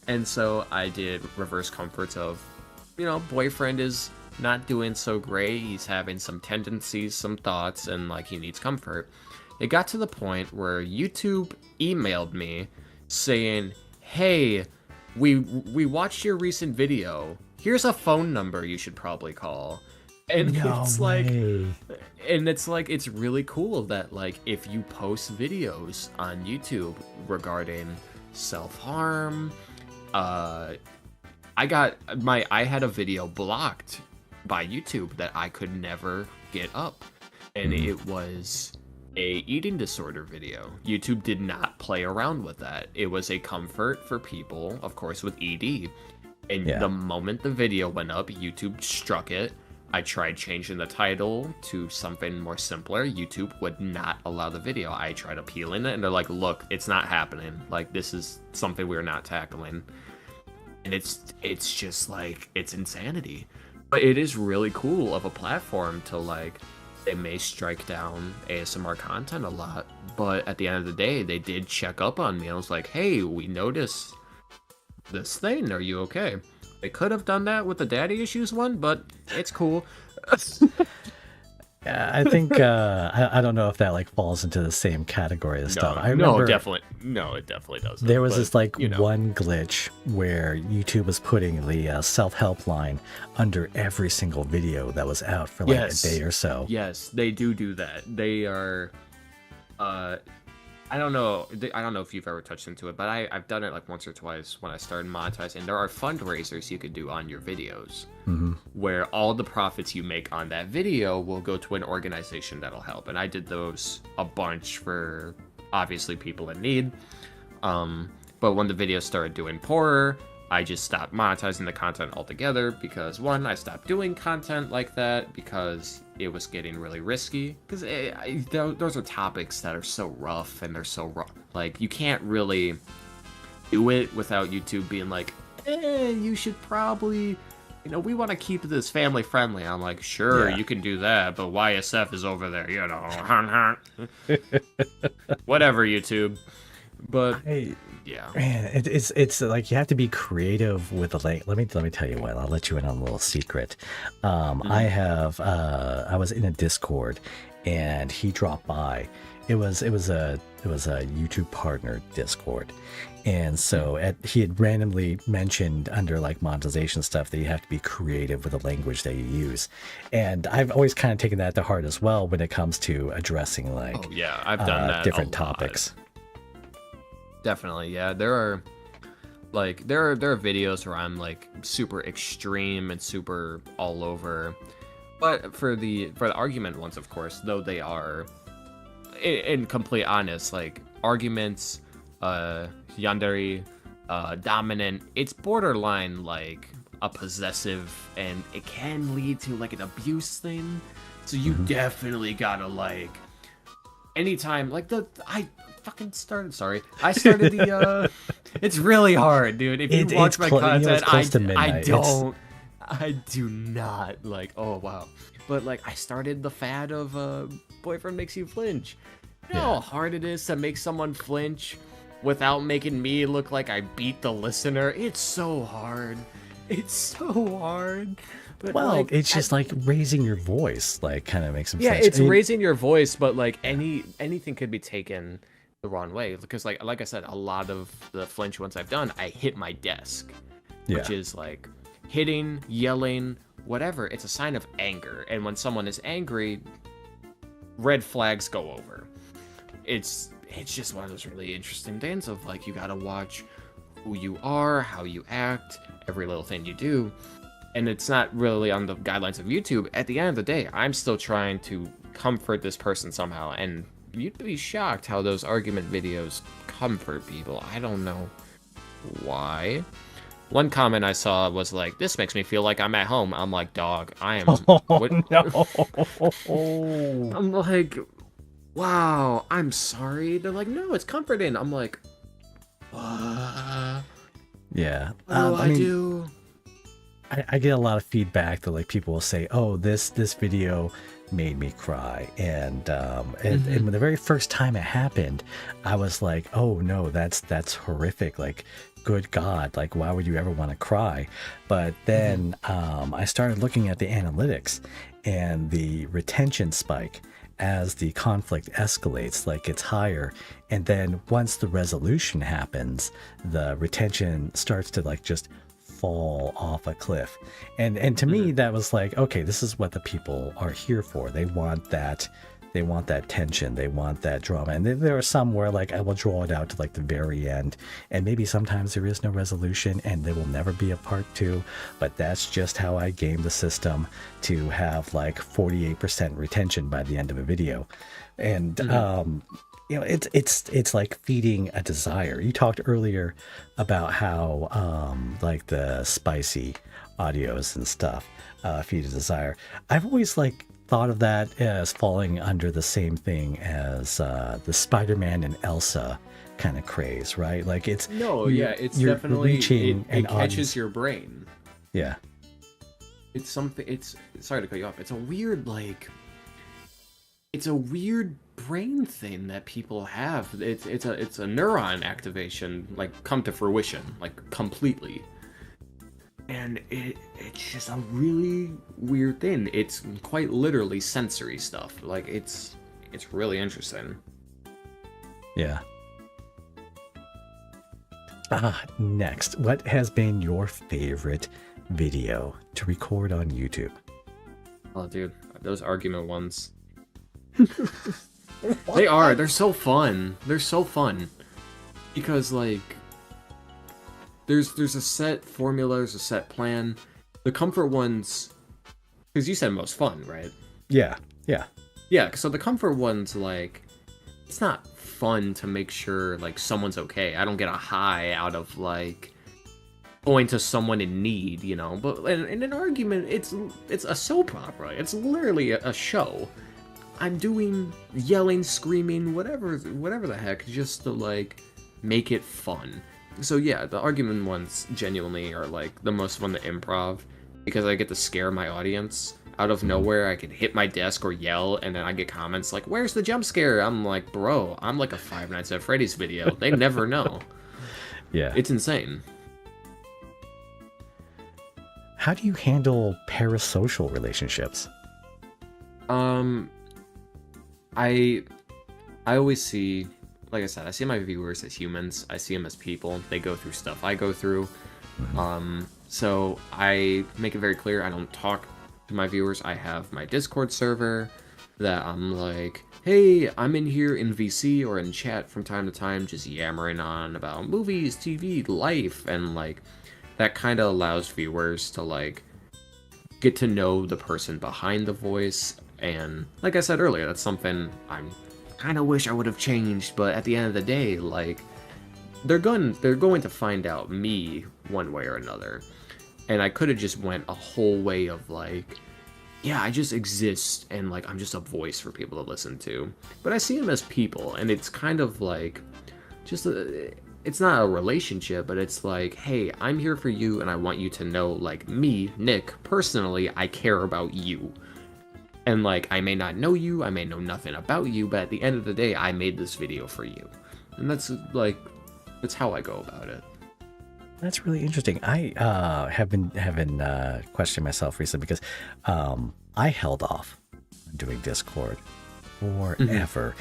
And so I did reverse comforts of, boyfriend is not doing so great. He's having some tendencies, some thoughts, and like he needs comfort. It got to the point where YouTube emailed me saying, "Hey, we watched your recent video. Here's a phone number you should probably call." And it's really cool that like if you post videos on YouTube regarding self-harm, I had a video blocked by YouTube that I could never get up, and it was a eating disorder video. YouTube did not play around with that. It was a comfort for people, of course, with ED. And the moment the video went up, YouTube struck it. I tried changing the title to something more simpler. YouTube would not allow the video. I tried appealing it, and they're like, "Look, it's not happening. Like, this is something we're not tackling." And it's just like, it's insanity. But it is really cool of a platform to like, they may strike down ASMR content a lot, but at the end of the day, they did check up on me. I was like, "Hey, we noticed this thing. Are you okay?" They could have done that with the daddy issues one, but it's cool. I think I don't know if that like falls into the same category of stuff. I remember, it definitely does. There was this like one glitch where YouTube was putting the self-help line under every single video that was out for like a day or so. Yes, they do that. They are. I don't know if you've ever touched into it, but I've done it like once or twice when I started monetizing. There are fundraisers you could do on your videos where all the profits you make on that video will go to an organization that'll help. And I did those a bunch for obviously people in need. But when the videos started doing poorer, I just stopped monetizing the content altogether because, one, I stopped doing content like that because it was getting really risky. Because those are topics that are so rough and they're so raw. Like, you can't really do it without YouTube being like, you should probably, we want to keep this family friendly. I'm like, sure, you can do that, but YSF is over there, whatever, YouTube. But yeah, man, it's like you have to be creative with the link. Let me tell you what. I'll let you in on a little secret. I was in a Discord, and he dropped by. It was a YouTube partner Discord, and so he had randomly mentioned under like monetization stuff that you have to be creative with the language that you use, and I've always kind of taken that to heart as well when it comes to addressing like I've done that different topics. Definitely, yeah. There are videos where I'm like super extreme and super all over, but for the argument ones, of course, though they are in complete honest, like arguments, yandere, dominant. It's borderline like a possessive, and it can lead to like an abuse thing. So you definitely gotta like anytime like I started the it's really hard, dude. If you watch my content, I do not like, oh wow. But like I started the fad of boyfriend makes you flinch. You know how hard it is to make someone flinch without making me look like I beat the listener? It's so hard. It's so hard. But it's just like raising your voice, like kind of makes them flinch. It's raising your voice, but like anything could be taken the wrong way, because like I said, a lot of the flinch ones I've done, I hit my desk, which is like hitting, yelling, whatever. It's a sign of anger, and when someone is angry, red flags go over. It's just one of those really interesting things of like, you gotta watch who you are, how you act, every little thing you do. And it's not really on the guidelines of YouTube. At the end of the day, I'm still trying to comfort this person somehow, and you'd be shocked how those argument videos comfort people. I don't know why. One comment I saw was like, "This makes me feel like I'm at home." I'm like, "Dog, I am." Oh, no. I'm like, "Wow, I'm sorry." They're like, "No, it's comforting." I'm like, "What?" Yeah. What do I do? I get a lot of feedback that like people will say, "Oh, this video made me cry," and the very first time it happened, I was like, "Oh no, that's horrific! Like, good God, like why would you ever want to cry?" But then I started looking at the analytics and the retention spike as the conflict escalates, like it's higher, and then once the resolution happens, the retention starts to like just fall off a cliff. And to me that was like, okay, this is what the people are here for. They want that tension, they want that drama. And there are some where like I will draw it out to like the very end, and maybe sometimes there is no resolution and there will never be a part 2, but that's just how I game the system to have like 48% retention by the end of a video. And you know, it's like feeding a desire. You talked earlier about how like the spicy audios and stuff feed a desire. I've always like thought of that as falling under the same thing as the Spider-Man and Elsa kind of craze, right? Like it's it's definitely reaching it catches your brain. Yeah, it's something. It's sorry to cut you off. It's a weird brain thing that people have. It's a neuron activation, like come to fruition, like completely. And it's just a really weird thing. It's quite literally sensory stuff. Like it's really interesting. Yeah. Next, what has been your favorite video to record on YouTube? Oh, dude, those argument ones. They're so fun. They're so fun. Because, like, there's a set formula, there's a set plan. The comfort ones, because you said most fun, right? Yeah. Yeah, so the comfort ones, like, it's not fun to make sure, like, someone's okay. I don't get a high out of, like, going to someone in need, you know? But in an argument, it's a soap opera. It's literally a show. I'm doing yelling, screaming, whatever the heck, just to, like, make it fun. So yeah, the argument ones genuinely are, like, the most fun to improv, because I get to scare my audience. Out of nowhere, I can hit my desk or yell, and then I get comments like, "Where's the jump scare?" I'm like, bro, I'm like a Five Nights at Freddy's video. They never know. Yeah. It's insane. How do you handle parasocial relationships? I always see, like I said, I see my viewers as humans. I see them as people. They go through stuff I go through. So I make it very clear I don't talk to my viewers. I have my Discord server that I'm like, hey, I'm in here in VC or in chat from time to time, just yammering on about movies, TV, life, and like that kind of allows viewers to like get to know the person behind the voice. And like I said earlier, that's something I kind of wish I would have changed, but at the end of the day, like they're going to find out me one way or another. And I could have just went a whole way of like, yeah, I just exist and like I'm just a voice for people to listen to. But I see them as people, and it's kind of like just it's not a relationship, but it's like, hey, I'm here for you, and I want you to know, like, me, Nick, personally, I care about you. And like, I may not know you, I may know nothing about you, but at the end of the day, I made this video for you. And that's like, that's how I go about it. That's really interesting. I have been having questioned myself recently because I held off doing Discord forever.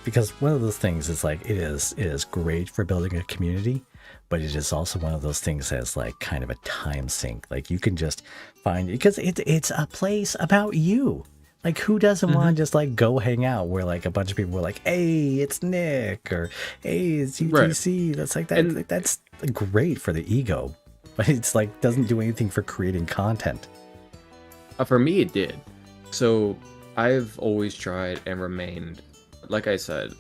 Because one of those things is like, it is great for building a community, but it is also one of those things that's like kind of a time sink. Like you can just find, because it's a place about you. Like who doesn't want to just like go hang out where like a bunch of people were like, hey, it's Nick, or hey, it's UTC. Right. That's like that. And that's great for the ego, but it's like doesn't do anything for creating content. For me, it did. So I've always tried and remained like I said,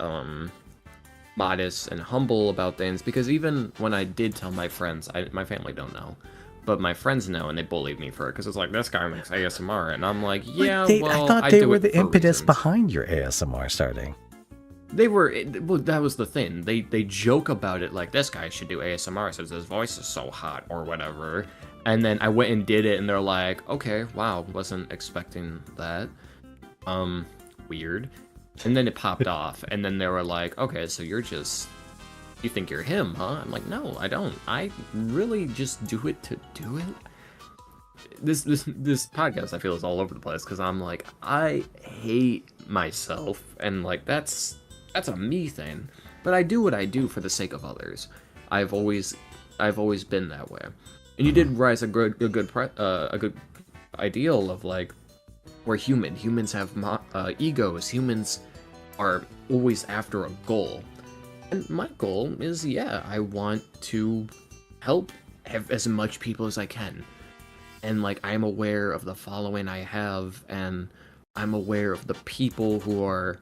modest and humble about things, because even when I did tell my friends, my family don't know, but my friends know, and they bullied me for it, because it's like, this guy makes ASMR, and I'm like, yeah, I thought they were the impetus reasons behind your ASMR starting. They were, well, that was the thing. They joke about it like, this guy should do ASMR since his voice is so hot or whatever. And then I went and did it, and they're like, okay, wow, wasn't expecting that. Weird. And then it popped off, and then they were like, okay, so you think you're him, huh? I'm like, no, I don't. I really just do it to do it. This podcast, I feel, is all over the place, because I'm like, I hate myself, and like, that's a me thing. But I do what I do for the sake of others. I've always been that way. And you did rise a good ideal of like, we're human. Humans have egos. Humans are always after a goal. And my goal is, yeah, I want to help have as much people as I can. And like, I'm aware of the following I have, and I'm aware of the people who are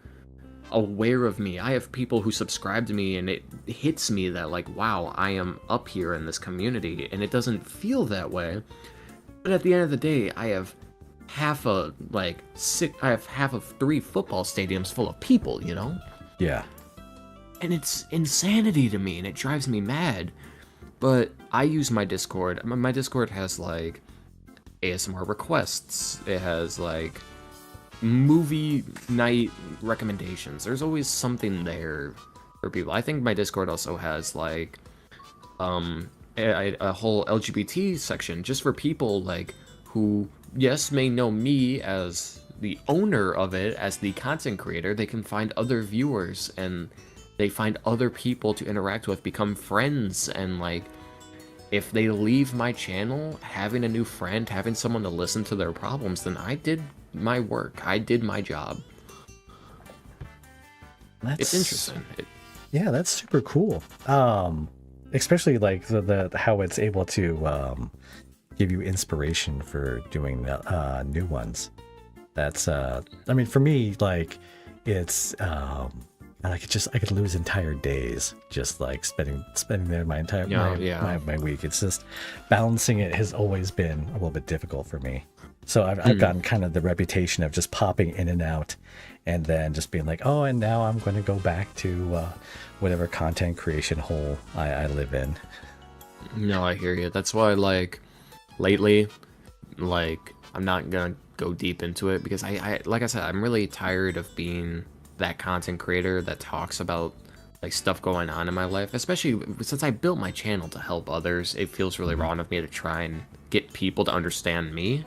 aware of me. I have people who subscribe to me, and it hits me that like, wow, I am up here in this community, and it doesn't feel that way. But at the end of the day, I have half of 3 football stadiums full of people, you know? Yeah. And it's insanity to me, and it drives me mad. But I use my Discord. My Discord has like ASMR requests. It has like movie night recommendations. There's always something there for people. I think my Discord also has like a whole LGBT section just for people like who, yes, may know me as the owner of it, as the content creator. They can find other viewers, and they find other people to interact with, become friends, and like, if they leave my channel, having a new friend, having someone to listen to their problems, then I did my work. I did my job. It's interesting. Yeah, that's super cool. Especially like the how it's able to give you inspiration for doing new ones. That's I mean, for me, like, it's I could lose entire days just like spending there my entire my week. It's just balancing it has always been a little bit difficult for me. So I've gotten kind of the reputation of just popping in and out, and then just being like, oh, and now I'm going to go back to whatever content creation hole I live in. No, I hear you. That's why, like, lately, like, I'm not gonna go deep into it, because I like I said, I'm really tired of being that content creator that talks about like stuff going on in my life, especially since I built my channel to help others. It feels really wrong of me to try and get people to understand me,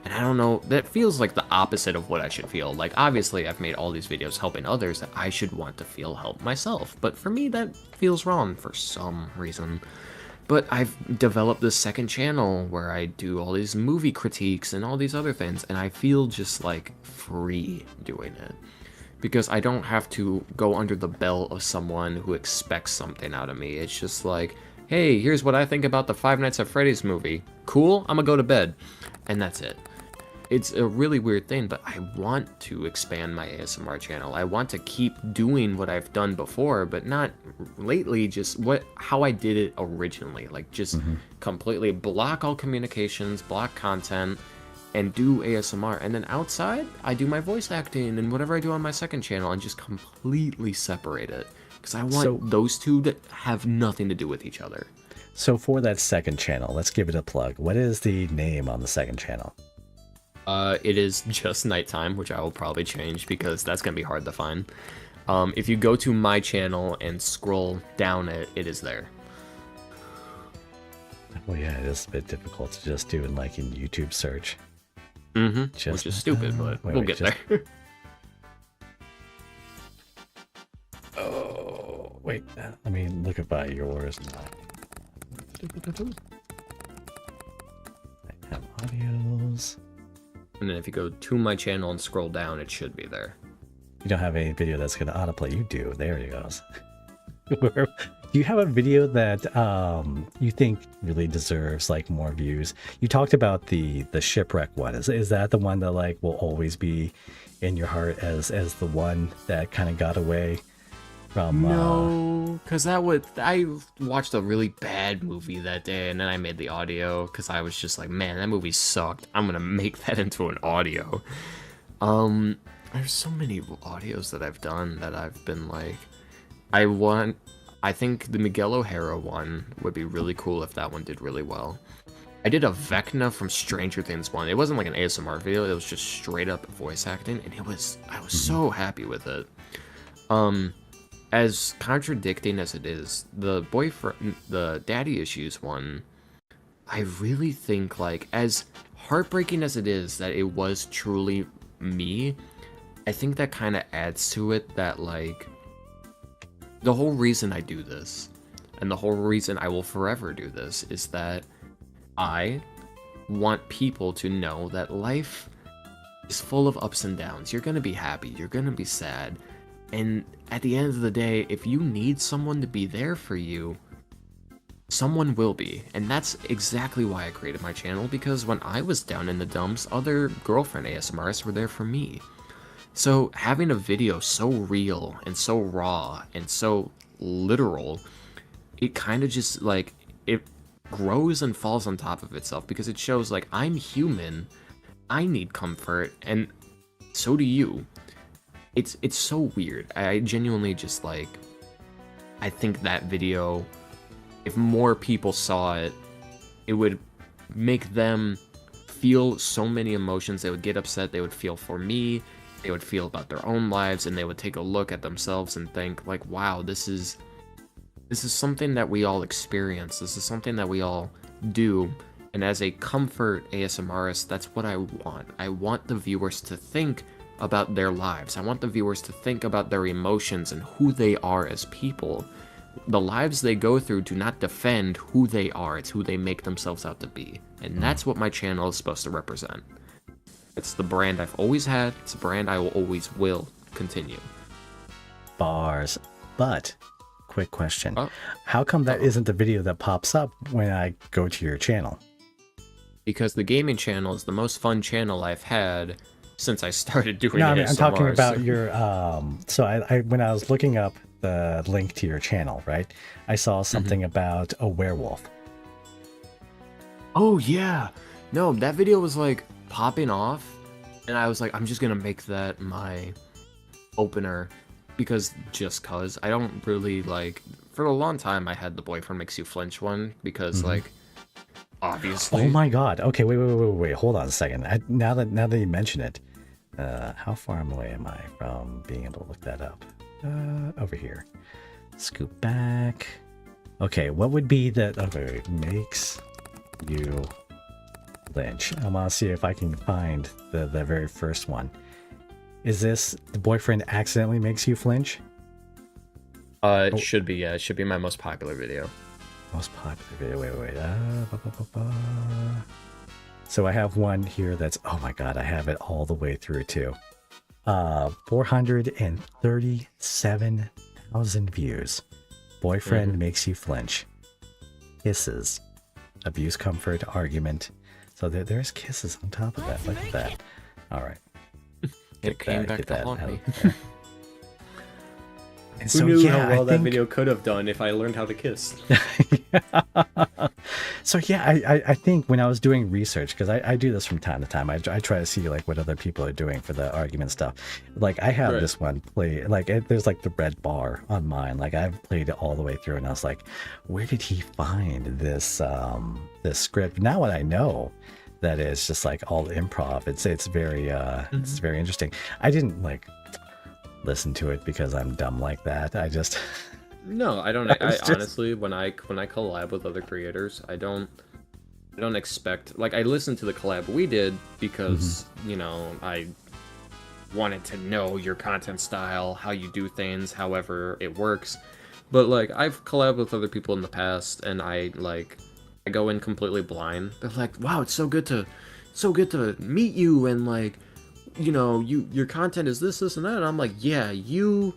and I don't know, that feels like the opposite of what I should feel. Like, obviously I've made all these videos helping others, that I should want to feel help myself, but for me that feels wrong for some reason. But I've developed this second channel where I do all these movie critiques and all these other things, and I feel just like free doing it, because I don't have to go under the belt of someone who expects something out of me. It's just like, hey, here's what I think about the Five Nights at Freddy's movie. Cool, I'm gonna go to bed. And that's it. It's a really weird thing, but I want to expand my ASMR channel. I want to keep doing what I've done before, but not lately, just how I did it originally. Like, just completely block all communications, block content, and do ASMR. And then outside, I do my voice acting and whatever I do on my second channel, and just completely separate it. Because I want those two to have nothing to do with each other. So for that second channel, let's give it a plug. What is the name on the second channel? It is just NightTime, which I will probably change because that's going to be hard to find. If you go to my channel and scroll down it is there. Well, yeah, it is a bit difficult to just do in YouTube search. Which is stupid, but we'll get there. Oh, wait. Let me look by yours now. I have audios. And then if you go to my channel and scroll down, it should be there. You don't have any video that's going to autoplay. You do. There it goes. Do you have a video that you think really deserves like more views? You talked about the shipwreck one. Is that the one that like will always be in your heart as the one that kind of got away from? No, because I watched a really bad movie that day, and then I made the audio because I was just like, man, that movie sucked. I'm gonna make that into an audio. There's so many audios that I've done that I've been like, I think the Miguel O'Hara one would be really cool if that one did really well. I did a Vecna from Stranger Things one. It wasn't like an ASMR video, it was just straight up voice acting, and I was so happy with it. As contradicting as it is, the daddy issues one, I really think, like, as heartbreaking as it is that it was truly me, I think that kind of adds to it that, like, the whole reason I do this, and the whole reason I will forever do this, is that I want people to know that life is full of ups and downs. You're gonna be happy, you're gonna be sad, and at the end of the day, if you need someone to be there for you, someone will be. And that's exactly why I created my channel, because when I was down in the dumps, other girlfriend ASMRs were there for me. So having a video so real and so raw and so literal, it kind of just like, it grows and falls on top of itself, because it shows like, I'm human, I need comfort, and so do you. It's so weird. I genuinely just like, I think that video, if more people saw it, it would make them feel so many emotions. They would get upset, they would feel for me, they would feel about their own lives, and they would take a look at themselves and think like, wow, this is something that we all experience. This is something that we all do. And as a comfort ASMRist, that's what I want. I want the viewers to think about their lives. I want the viewers to think about their emotions and who they are as people. The lives they go through do not defend who they are. It's who they make themselves out to be. And that's what my channel is supposed to represent. It's the brand I've always had. It's a brand I will always will continue. Bars. But, quick question. How come that isn't the video that pops up when I go to your channel? Because the gaming channel is the most fun channel I've had since I started doing No, ASMR. I'm talking about your, so I when I was looking up the link to your channel, right, I saw something about a werewolf. Oh, yeah. No, that video was like popping off, and I was like, I'm just gonna make that my opener, because I don't really like, for a long time I had the boyfriend makes you flinch one, because like, obviously. Oh my god. Okay, wait, hold on a second. Now that you mention it, how far away am I from being able to look that up? Over here. Scoop back. Okay, what would be that? Okay, makes you flinch. I'm gonna see if I can find the very first one. Is this the boyfriend accidentally makes you flinch? It should be, yeah. It should be my most popular video. Most popular video. Wait. So I have one here that's, oh my god, I have it all the way through too. 437,000 views. Boyfriend makes you flinch. Kisses. Abuse, comfort, argument. So there's kisses on top of that. Look at that. All right. It came back to haunt me. And Who knew how well that video could have done if I learned how to kiss? So yeah, I think when I was doing research, because I do this from time to time, I try to see like what other people are doing for the argument stuff. Like I have this one play, like there's like the red bar on mine. Like I've played it all the way through, and I was like, where did he find this this script? Now what I know, that is just like all improv. It's very it's very interesting. I didn't like listen to it because I'm dumb like that. I just no, I don't. I honestly, when I collab with other creators, I don't expect, like, I listened to the collab we did because you know, I wanted to know your content style, how you do things, however it works. But like, I've collabed with other people in the past, and I go in completely blind. They're like, wow, it's so good to meet you, and like, you know, your content is this and that. And I'm like, yeah, you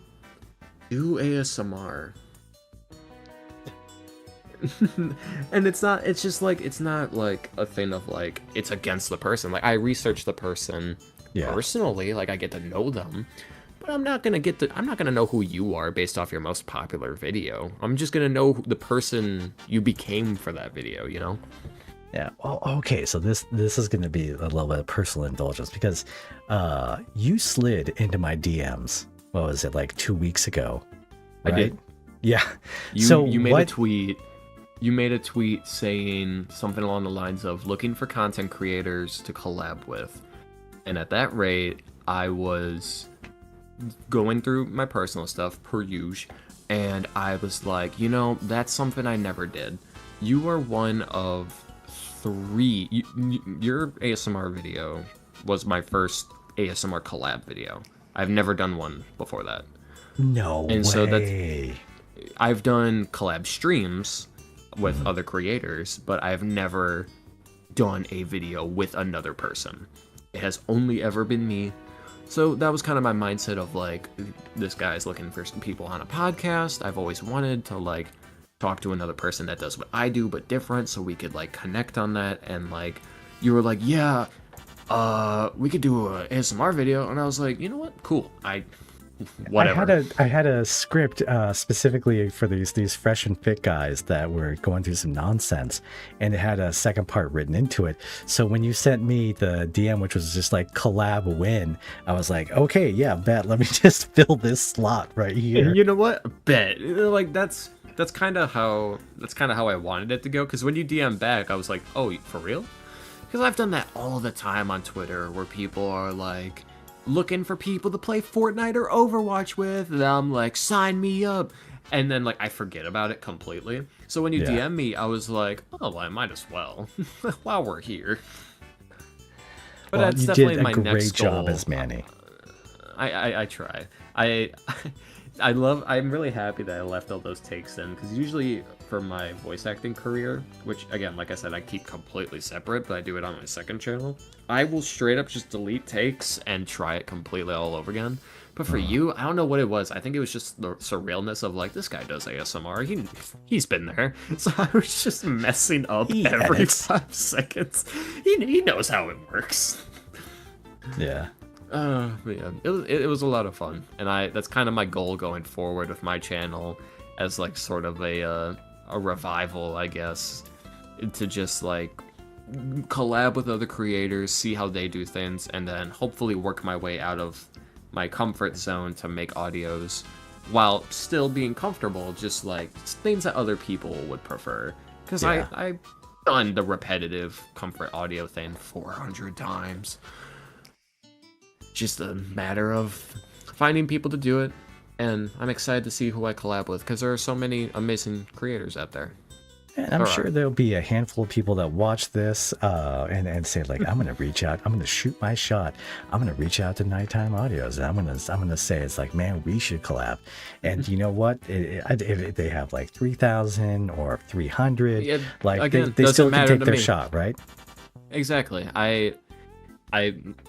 do ASMR. And it's not like a thing of like it's against the person. Like I research the person personally, like I get to know them, but I'm not gonna know who you are based off your most popular video. I'm just gonna know the person you became for that video, you know? Yeah. Well, okay. So this is going to be a little bit of personal indulgence because you slid into my DMs. What was it, like 2 weeks ago? Right? I did. Yeah. You made a tweet. You made a tweet saying something along the lines of looking for content creators to collab with. And at that rate, I was going through my personal stuff per usual, and I was like, you know, that's something I never did. You are one of 3. Your ASMR video was my first ASMR collab video. I've never done one before that. No way. So I've done collab streams with other creators, but I've never done a video with another person. It has only ever been me. So that was kind of my mindset of like, this guy's looking for some people on a podcast. I've always wanted to like talk to another person that does what I do but different, so we could like connect on that. And like you were like, yeah, we could do a ASMR video, and I was like, you know what, cool. Whatever. I had a script specifically for these fresh and fit guys that were going through some nonsense, and it had a second part written into it. So when you sent me the DM, which was just like collab win, I was like, okay, yeah, bet. Let me just fill this slot right here. And you know what? Bet. Like that's kind of how I wanted it to go. Because when you DM back, I was like, oh, for real? Because I've done that all the time on Twitter, where people are like looking for people to play Fortnite or Overwatch with, and I'm like, sign me up, and then like I forget about it completely. So when you DM me, I was like, oh, well, I might as well while we're here. But well, that's definitely my next goal. You did a great job as Manny. I try. I'm really happy that I left all those takes in, because usually for my voice acting career, which again, like I said, I keep completely separate, but I do it on my second channel, I will straight up just delete takes and try it completely all over again. But for you, I don't know what it was. I think it was just the surrealness of like, this guy does ASMR. He's been there. So I was just messing up every 5 seconds. He knows how it works. Yeah. Man, it was a lot of fun, and that's kind of my goal going forward with my channel, as like sort of a revival, I guess, to just like collab with other creators, see how they do things, and then hopefully work my way out of my comfort zone to make audios while still being comfortable, just like things that other people would prefer. Because I've done the repetitive comfort audio thing 400 times. Just a matter of finding people to do it, and I'm excited to see who I collab with, because there are so many amazing creators out there. And I'm sure there'll be a handful of people that watch this and say like, I'm gonna reach out, I'm gonna shoot my shot, I'm gonna reach out to Nighttime Audios, and I'm gonna say, it's like, man, we should collab. And you know what, if they have like 3,000 or 300, like again, they still can take their shot, right? Exactly. I,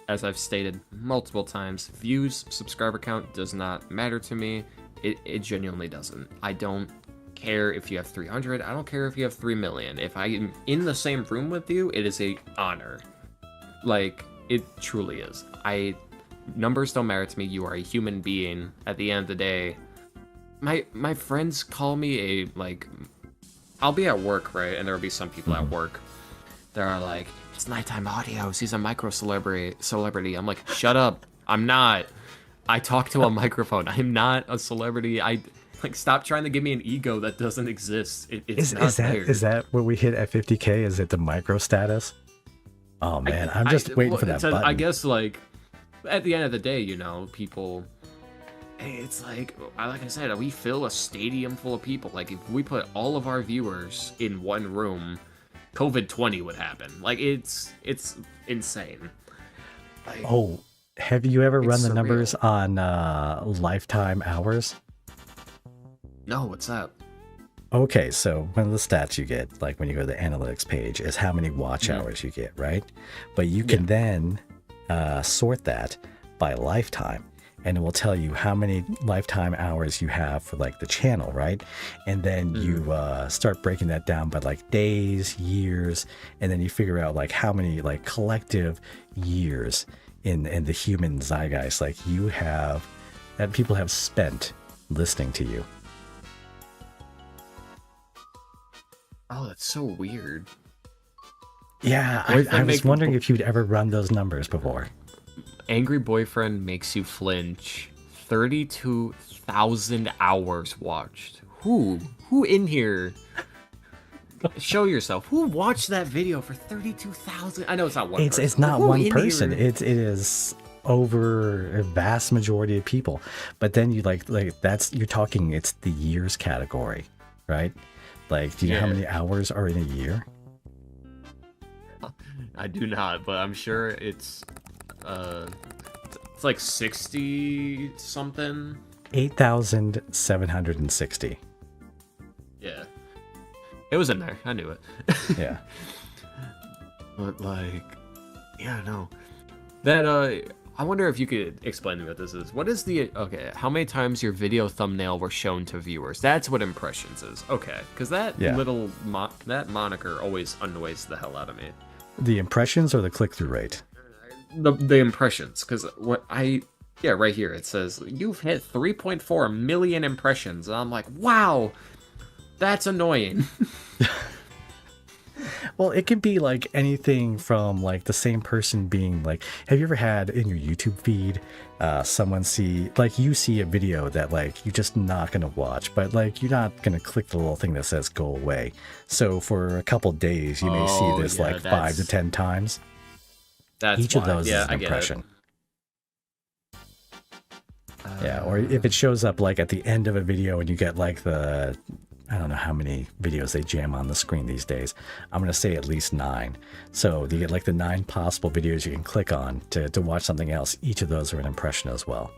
as I've stated multiple times, views, subscriber count does not matter to me. It genuinely doesn't. I don't care if you have 300. I don't care if you have 3 million. If I'm in the same room with you, it is an honor. Like, it truly is. Numbers don't matter to me. You are a human being. At the end of the day, my friends call me I'll be at work, right? And there'll be some people at work that are like, it's Nighttime Audios, he's a micro celebrity. I'm like, shut up. I'm not. I talk to a microphone. I'm not a celebrity. Stop trying to give me an ego that doesn't exist. It's not there. Is that what we hit at 50K? Is it the micro status? Oh man, I'm just waiting for that button. I guess like at the end of the day, you know, people. It's like I said, we fill a stadium full of people. Like if we put all of our viewers in one room, COVID-20 would happen. Like it's insane. Like, have you ever run the numbers on lifetime hours? No, what's that? Okay, so one of the stats you get, like when you go to the analytics page, is how many watch hours you get, right? But you can then sort that by lifetime. and it will tell you how many lifetime hours you have for like the channel, right? And then you start breaking that down by like days, years, and then you figure out like how many like collective years in the human zeitgeist like you have, that people have spent listening to you. Oh, that's so weird. Yeah, I was wondering if you'd ever run those numbers before. Angry Boyfriend makes you flinch. 32,000 hours watched. Who in here? Show yourself. Who watched that video for 32,000? I know it's not one person. It's not one person. It is over a vast majority of people. But then you like that's, you're talking, it's the years category, right? Like, do you know how many hours are in a year? I do not, but I'm sure it's like 60 something. 8,760. Yeah. It was in there. I knew it. Yeah. But like, yeah, no. That I wonder if you could explain to me what this is. What is the how many times your video thumbnail were shown to viewers? That's what impressions is. Okay, because that little that moniker always annoys the hell out of me. The impressions or the click-through rate? The impressions, because right here it says you've hit 3.4 million impressions, and I'm like, wow, that's annoying. Well, it could be like anything from like the same person being like, have you ever had in your YouTube feed someone see, like, you see a video that like you're just not gonna watch, but like you're not gonna click the little thing that says go away, so for a couple days you may see this like 5 to 10 times. That's each of those is an impression. Yeah, or if it shows up like at the end of a video and you get like the, I don't know how many videos they jam on the screen these days. I'm going to say at least 9. So you get like the 9 possible videos you can click on to watch something else. Each of those are an impression as well.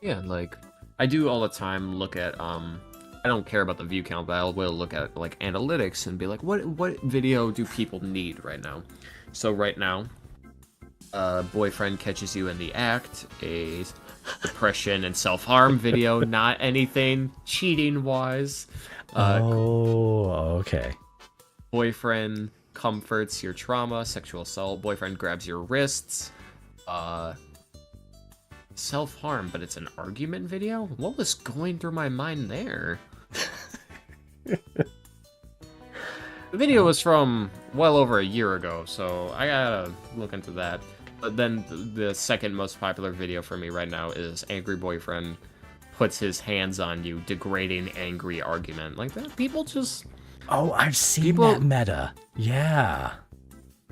Yeah, like I do all the time look at, I don't care about the view count, but I will look at like analytics and be like, what video do people need right now? So right now, boyfriend catches you in the act, a depression and self-harm video, not anything cheating wise. Okay. Boyfriend comforts your trauma, sexual assault. Boyfriend grabs your wrists. Self-harm, but it's an argument video? What was going through my mind there? The video was from well over a year ago, so I gotta look into that. But then the second most popular video for me right now is Angry Boyfriend puts his hands on you, degrading angry argument. Like that, people just... Oh, I've seen that meta. Yeah.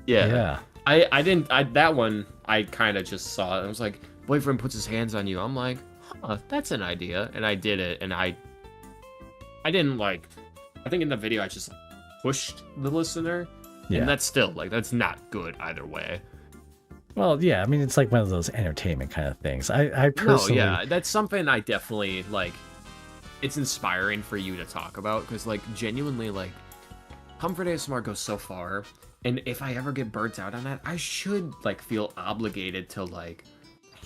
Yeah. That one, I kind of just saw it. I was like, boyfriend puts his hands on you. I'm like, huh, that's an idea. And I did it, and I didn't like... I think in the video I just pushed the listener. Yeah. And that's still, like, that's not good either way. Well, yeah, I mean, it's like one of those entertainment kind of things. I personally... No, yeah, that's something I definitely, like, it's inspiring for you to talk about, because, like, genuinely, like, Comfort ASMR goes so far, and if I ever get burnt out on that, I should, like, feel obligated to, like,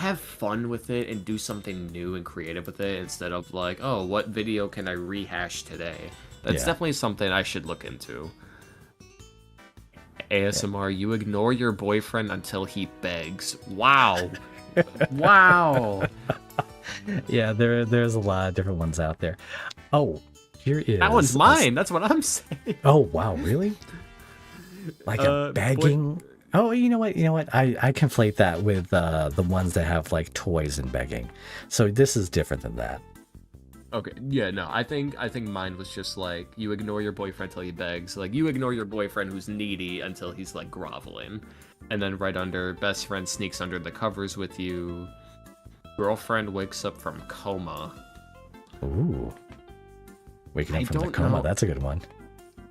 have fun with it and do something new and creative with it, instead of, like, oh, what video can I rehash today? That's definitely something I should look into. ASMR, you ignore your boyfriend until he begs. Wow. Wow. Yeah, there's a lot of different ones out there. Oh, here is... That one's mine. That's what I'm saying. Oh, wow, really? Like a begging... Oh, you know what? I conflate that with the ones that have like toys and begging. So this is different than that. Okay, yeah, no, I think mine was just like, you ignore your boyfriend till he begs. Like, you ignore your boyfriend who's needy until he's, like, groveling. And then right under, best friend sneaks under the covers with you. Girlfriend wakes up from coma. Ooh. Waking up from the coma, that's a good one.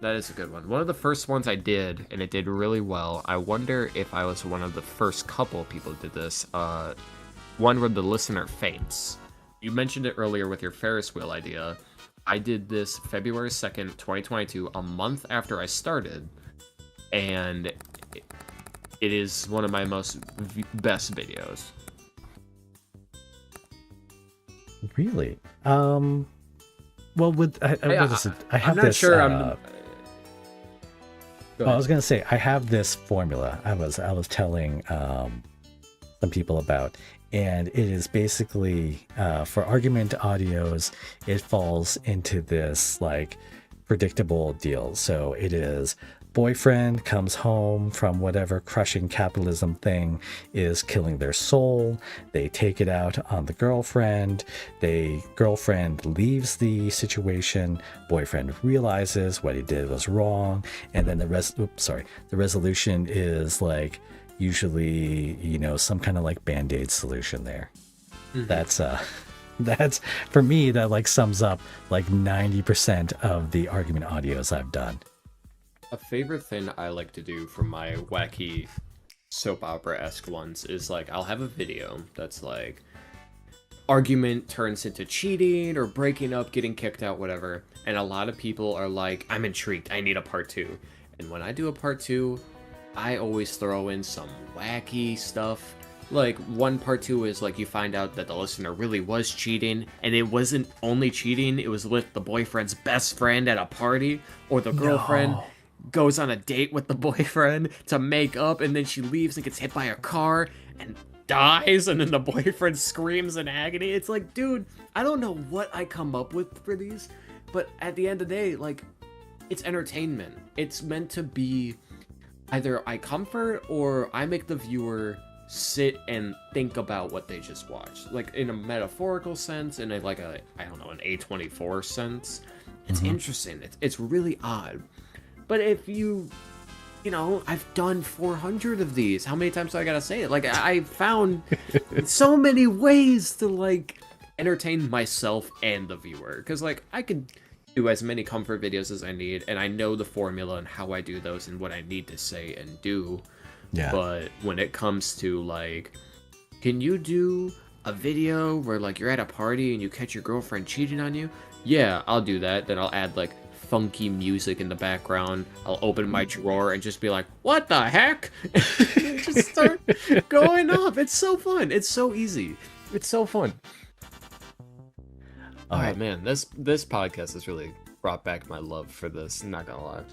That is a good one. One of the first ones I did, and it did really well. I wonder if I was one of the first couple people who did this. One where the listener faints. You mentioned it earlier with your Ferris wheel idea. I did this February 2nd, 2022, a month after I started, and it is one of my best videos. Really? Well, with I have I'm not this. Sure. Well, I was gonna say I have this formula. I was telling some people about, and it is basically for argument audios. It falls into this like predictable deal. So it is boyfriend comes home from whatever crushing capitalism thing is killing their soul. They take it out on the girlfriend. Girlfriend leaves the situation. Boyfriend realizes what he did was wrong, and then the resolution is like usually some kind of like band-aid solution there. Mm-hmm. That's for me, that like sums up like 90% of the argument audios I've done. A favorite thing I like to do for my wacky soap opera-esque ones is like I'll have a video that's like argument turns into cheating or breaking up, getting kicked out, whatever, and a lot of people are like, I'm intrigued, I need a part 2. And when I do a part 2, I always throw in some wacky stuff. Like, one part 2 is like you find out that the listener really was cheating, and it wasn't only cheating, it was with the boyfriend's best friend at a party, or the girlfriend goes on a date with the boyfriend to make up, and then she leaves and gets hit by a car and dies, and then the boyfriend screams in agony. It's like, dude, I don't know what I come up with for these, but at the end of the day, like, it's entertainment. It's meant to be either I comfort or I make the viewer sit and think about what they just watched, like in a metaphorical sense, and in like an A24 sense. It's interesting. It's really odd. But if I've done 400 of these. How many times do I gotta say it? Like, I found so many ways to, like, entertain myself and the viewer. Because, like, I could do as many comfort videos as I need, and I know the formula and how I do those and what I need to say and do. Yeah. But when it comes to, like, can you do a video where, like, you're at a party and you catch your girlfriend cheating on you? Yeah, I'll do that. Then I'll add, like, funky music in the background. I'll open my drawer and just be like, what the heck? Just start going off. It's so fun. It's so easy. It's so fun. All right, man. This podcast has really brought back my love for this. I'm not gonna lie.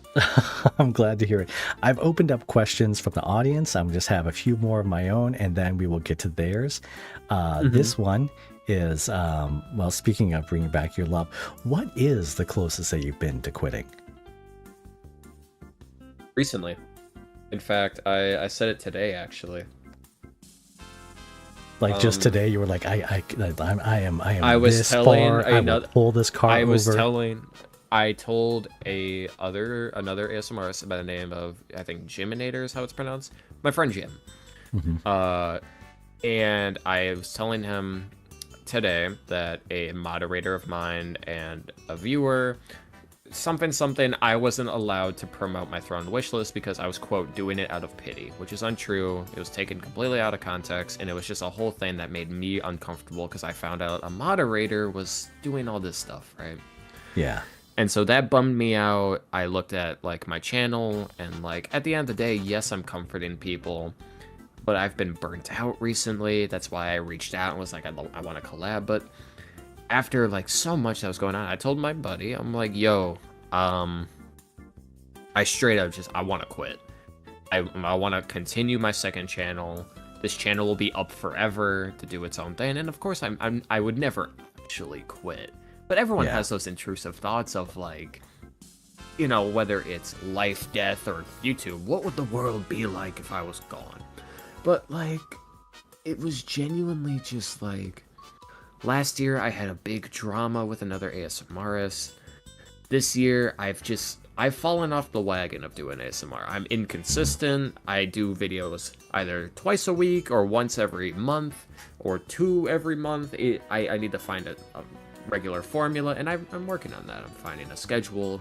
I'm glad to hear it. I've opened up questions from the audience. I'm just have a few more of my own, and then we will get to theirs. This one is, well, speaking of bringing back your love, what is the closest that you've been to quitting? Recently. In fact, I said it today, actually. Like, just today, you were like, I am I was this telling far, I will pull this car over. I told another ASMRist by the name of, I think, Jiminator is how it's pronounced. My friend Jim. And I was telling him today that a moderator of mine and a viewer, something, I wasn't allowed to promote my Throne wishlist because I was, quote, doing it out of pity, which is untrue. It was taken completely out of context, and it was just a whole thing that made me uncomfortable because I found out a moderator was doing all this stuff, right? Yeah. And so that bummed me out. I looked at, like, my channel, and, like, at the end of the day, yes, I'm comforting people, but I've been burnt out recently. That's why I reached out and was like, I want to collab. But after, like, so much that was going on, I told my buddy, I'm like, yo, I straight up I want to quit. I want to continue my second channel. This channel will be up forever to do its own thing. And of course, I would never actually quit. But everyone has those intrusive thoughts of, like, whether it's life, death, or YouTube, what would the world be like if I was gone? But, like, it was genuinely just, like, last year I had a big drama with another ASMRist. This year I've fallen off the wagon of doing ASMR. I'm inconsistent. I do videos either twice a week or once every month or 2 every month. I need to find a regular formula, and I'm working on that. I'm finding a schedule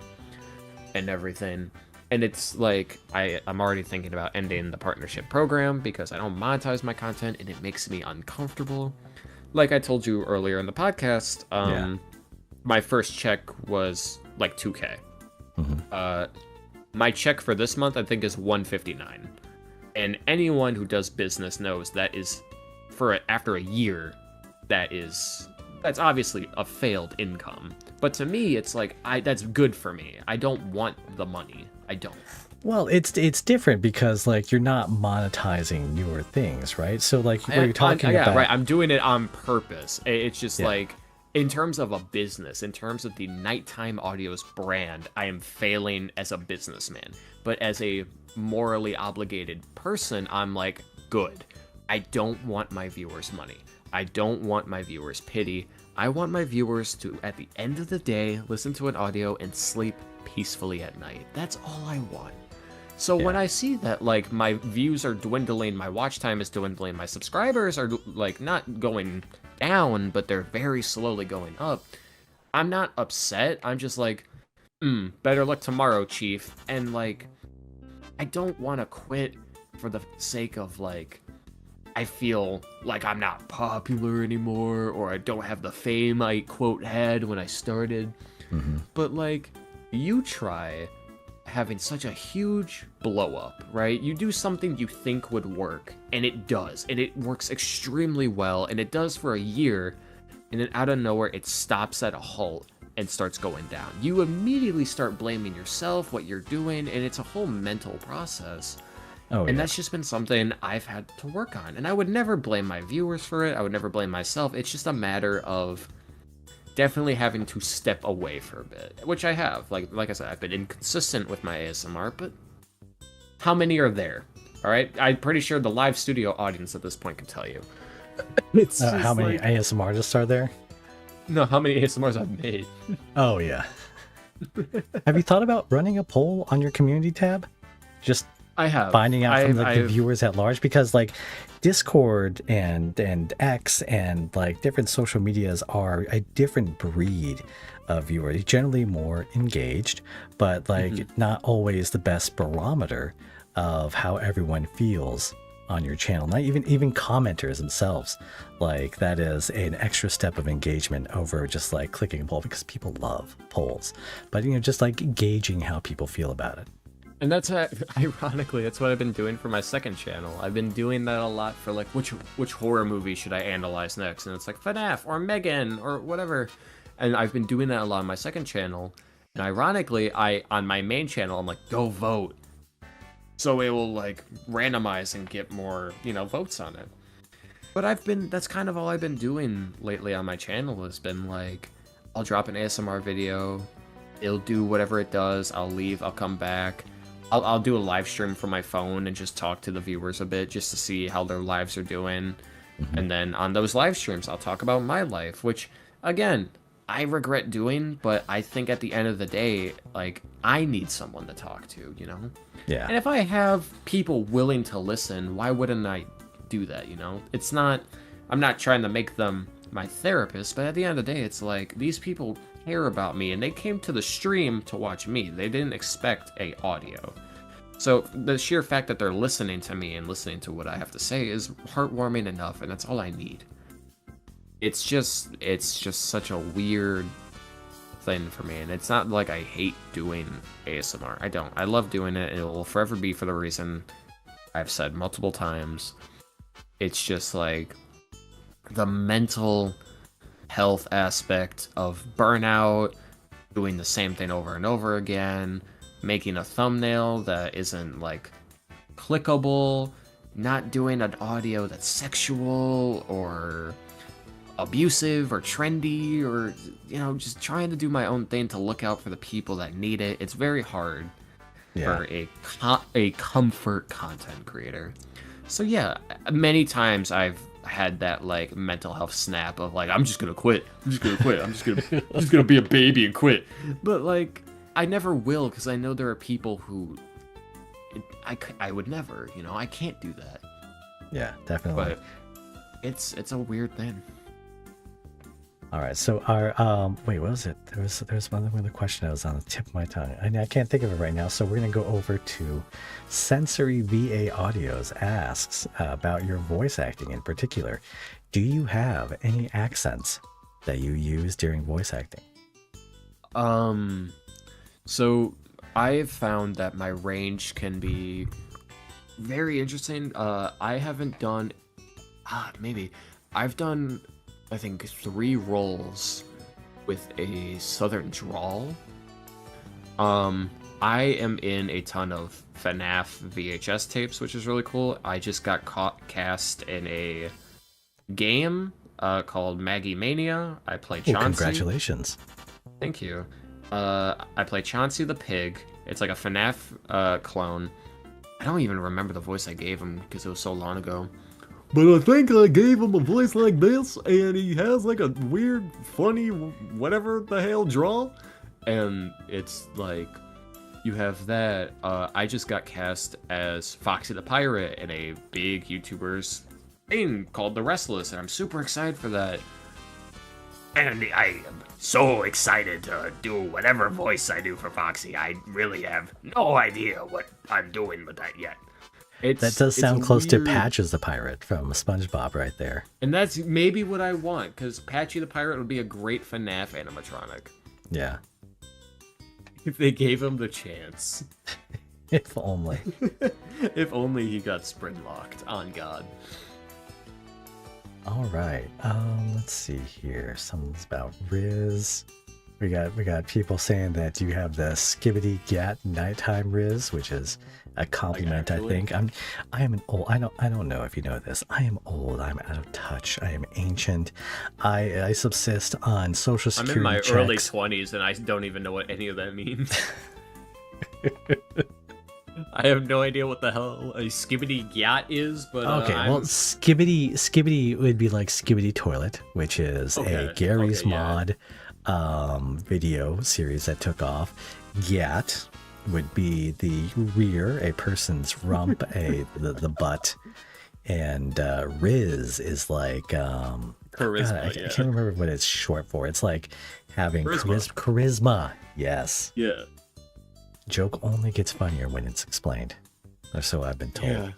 and everything. And it's like, I'm already thinking about ending the partnership program because I don't monetize my content and it makes me uncomfortable. Like I told you earlier in the podcast, my first check was like $2K. My check for this month, I think, is $159. And anyone who does business knows that is, after a year, that is That's obviously a failed income. But to me, it's like, that's good for me. I don't want the money. I don't. Well, it's different because like you're not monetizing newer things, right? So like what you're talking about. Yeah, right. I'm doing it on purpose. It's just like, in terms of a business, in terms of the Nighttime Audios brand, I am failing as a businessman. But as a morally obligated person, I'm like, good. I don't want my viewers' money. I don't want my viewers' pity. I want my viewers to, at the end of the day, listen to an audio and sleep peacefully at night. That's all I want. So when I see that, like, my views are dwindling, my watch time is dwindling, my subscribers are, like, not going down, but they're very slowly going up, I'm not upset. I'm just like, better luck tomorrow, Chief. And, like, I don't want to quit for the sake of, like, I feel like I'm not popular anymore, or I don't have the fame I, quote, had when I started. Mm-hmm. But, like, you try having such a huge blow up, right? You do something you think would work, and it does, and it works extremely well, and it does for a year, and then out of nowhere, it stops at a halt and starts going down. You immediately start blaming yourself, what you're doing, and it's a whole mental process. And that's just been something I've had to work on. And I would never blame my viewers for it. I would never blame myself. It's just a matter of definitely having to step away for a bit, which I have. Like I said, I've been inconsistent with my ASMR, but how many are there? All right, I'm pretty sure the live studio audience at this point can tell you. It's how many ASMR artists are there? No, how many ASMRs I've made. Oh yeah. Have you thought about running a poll on your community tab? Just I have finding out from the viewers at large, because like Discord and X and like different social medias are a different breed of viewers, generally more engaged, but like not always the best barometer of how everyone feels on your channel. Not even commenters themselves, like that is an extra step of engagement over just like clicking a poll, because people love polls, but just like gauging how people feel about it. And that's ironically, that's what I've been doing for my second channel. I've been doing that a lot for like, which horror movie should I analyze next? And it's like FNAF or Megan or whatever. And I've been doing that a lot on my second channel. And ironically, on my main channel, I'm like, go vote. So it will like randomize and get more, votes on it. But that's kind of all I've been doing lately on my channel, has been like, I'll drop an ASMR video. It'll do whatever it does. I'll leave, I'll come back. I'll do a live stream from my phone and just talk to the viewers a bit just to see how their lives are doing. And then on those live streams, I'll talk about my life, which, again, I regret doing, but I think at the end of the day, like, I need someone to talk to, Yeah. And if I have people willing to listen, why wouldn't I do that, It's not, I'm not trying to make them my therapist, but at the end of the day, it's like, these people care about me, and they came to the stream to watch me. They didn't expect a audio. So the sheer fact that they're listening to me and listening to what I have to say is heartwarming enough, and that's all I need. It's just such a weird thing for me, and it's not like I hate doing ASMR. I don't. I love doing it, and it will forever be for the reason I've said multiple times. It's just like the mental health aspect of burnout, doing the same thing over and over again, making a thumbnail that isn't like clickable, not doing an audio that's sexual or abusive or trendy, or just trying to do my own thing to look out for the people that need it. It's very hard for a comfort content creator. So yeah, many times I've had that like mental health snap of like, I'm just gonna quit. I'm just gonna be a baby and quit. But like, I never will, because I know there are people who I would never, I can't do that. Yeah, definitely. But it's a weird thing. All right, so our wait, what was it? There's one other question that was on the tip of my tongue. I can't think of it right now. So we're gonna go over to Sensory VA Audios asks about your voice acting in particular. Do you have any accents that you use during voice acting? So I've found that my range can be very interesting. I haven't done, maybe I've done I think 3 roles with a southern drawl. I am in a ton of FNAF VHS tapes, which is really cool. I just got cast in a game called Maggie Mania. I play Chauncey. Congratulations. Thank you. I play Chauncey the pig. It's like a FNAF clone. I don't even remember the voice I gave him because it was so long ago. But I think I gave him a voice like this, and he has like a weird, funny, whatever the hell draw. And it's like, you have that. I just got cast as Foxy the Pirate in a big YouTuber's thing called The Restless, and I'm super excited for that. And I am so excited to do whatever voice I do for Foxy. I really have no idea what I'm doing with that yet. That does sound close to Patches the Pirate from SpongeBob right there. And that's maybe what I want, because Patchy the Pirate would be a great FNAF animatronic. Yeah. If they gave him the chance. If only. If only he got sprint locked, on God. All right. Let's see here. Something's about Riz. We got people saying that you have the Skibbity Gat Nighttime Riz, which is a compliment. I think I am an old. I don't know if you know this. I am old. I'm out of touch. I am ancient. I subsist on social security. I'm in my checks. early 20s and I don't even know what any of that means. I have no idea what the hell a Skibbity Gat is, but okay. Well, Skibbity would be like Skibbity Toilet, which is a Gary's Mod video series that took off. Gat would be the rear, a person's rump, the butt, and Riz is like charisma. God, I can't remember what it's short for. It's like having charisma. Yes. Yeah. Joke only gets funnier when it's explained, or so I've been told. Yeah,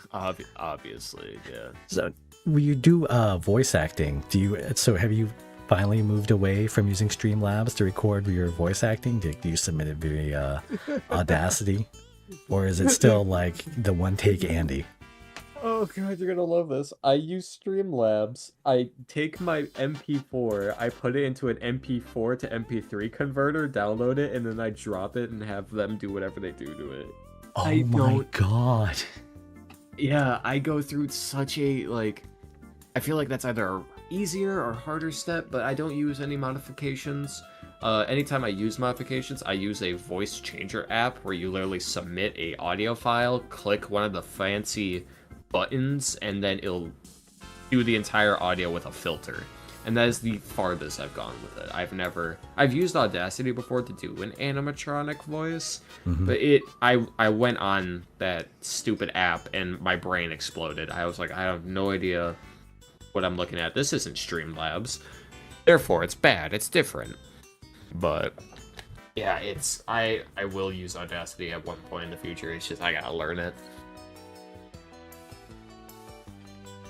obviously, yeah. So, when you do voice acting, have you finally moved away from using Streamlabs to record your voice acting? Do you submit it via Audacity, or is it still like the one take Andy? Oh god, you're gonna love this. I use Streamlabs. I take my MP4, I put it into an MP4 to MP3 converter, download it, and then I drop it and have them do whatever they do to it. Oh my god. Yeah, I go through such a, I feel like that's either a easier or harder step, but I don't use any modifications. Anytime I use modifications, I use a voice changer app where you literally submit a audio file, click one of the fancy buttons, and then it'll do the entire audio with a filter. And that is the farthest I've gone with it. I've used Audacity before to do an animatronic voice, but I went on that stupid app and my brain exploded. I was like, I have no idea what I'm looking at. This isn't Streamlabs. Therefore, it's bad. It's different. But yeah, I will use Audacity at one point in the future. It's just I gotta learn it.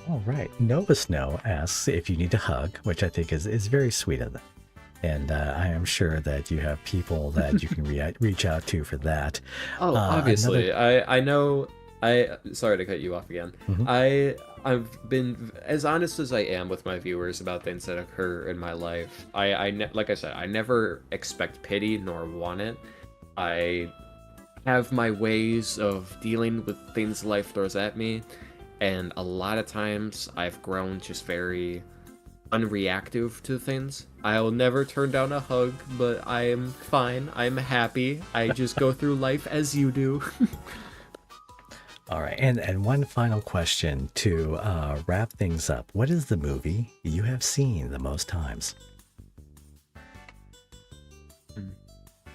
All right. Nova Snow asks if you need a hug, which I think is very sweet of them. And I am sure that you have people that you can reach out to for that. Oh, obviously. I know. Sorry to cut you off again. I've been as honest as I am with my viewers about things that occur in my life. Like I said, I never expect pity nor want it. I have my ways of dealing with things life throws at me. And a lot of times I've grown just very unreactive to things. I'll never turn down a hug, but I am fine. I'm happy. I just go through life as you do. All right. And one final question to wrap things up. What is the movie you have seen the most times?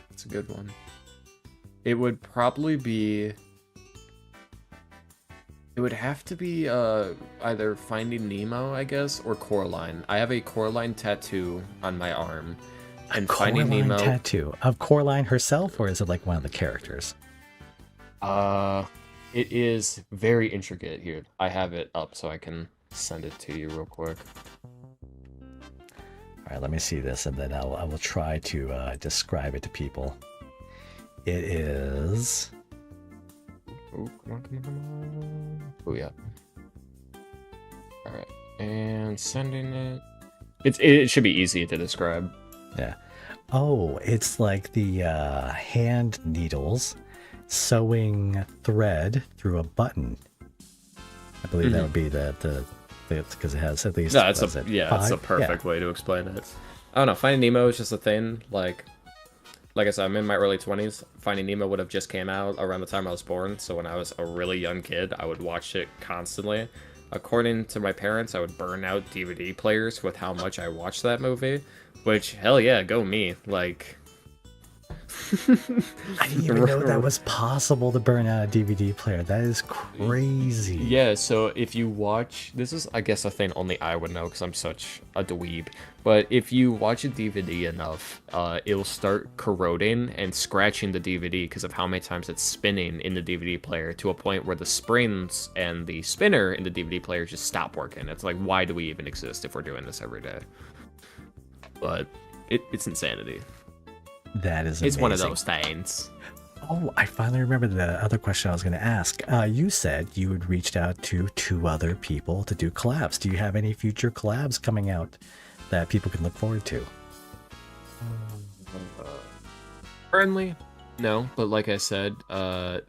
That's a good one. It would probably be... It would have to be either Finding Nemo, I guess, or Coraline. I have a Coraline tattoo on my arm. And Finding Nemo tattoo of Coraline herself, or is it like one of the characters? It is very intricate here. I have it up so I can send it to you real quick. All right, let me see this, and then I will try to describe it to people. It is... Oh, come on. Oh, yeah. Alright. And sending it. It should be easy to describe. Yeah. Oh, it's like the hand needles sewing thread through a button. I believe that would be the because it has at least. No, it's a perfect way to explain it. I don't know. Finding Nemo is just a thing. Like I said, I'm in my early 20s. Finding Nemo would have just came out around the time I was born. So when I was a really young kid, I would watch it constantly. According to my parents, I would burn out DVD players with how much I watched that movie. Which, hell yeah, go me. Like, I didn't even know that was possible to burn out a DVD player. That is crazy. Yeah, so if you watch... This is, I guess, a thing only I would know because I'm such a dweeb. But if you watch a DVD enough, it'll start corroding and scratching the DVD because of how many times it's spinning in the DVD player to a point where the springs and the spinner in the DVD player just stop working. It's like, why do we even exist if we're doing this every day? But it's insanity. That is amazing. It's one of those things. Oh, I finally remember the other question I was going to ask. You said you had reached out to 2 other people to do collabs. Do you have any future collabs coming out that people can look forward to? Currently, no. But like I said, on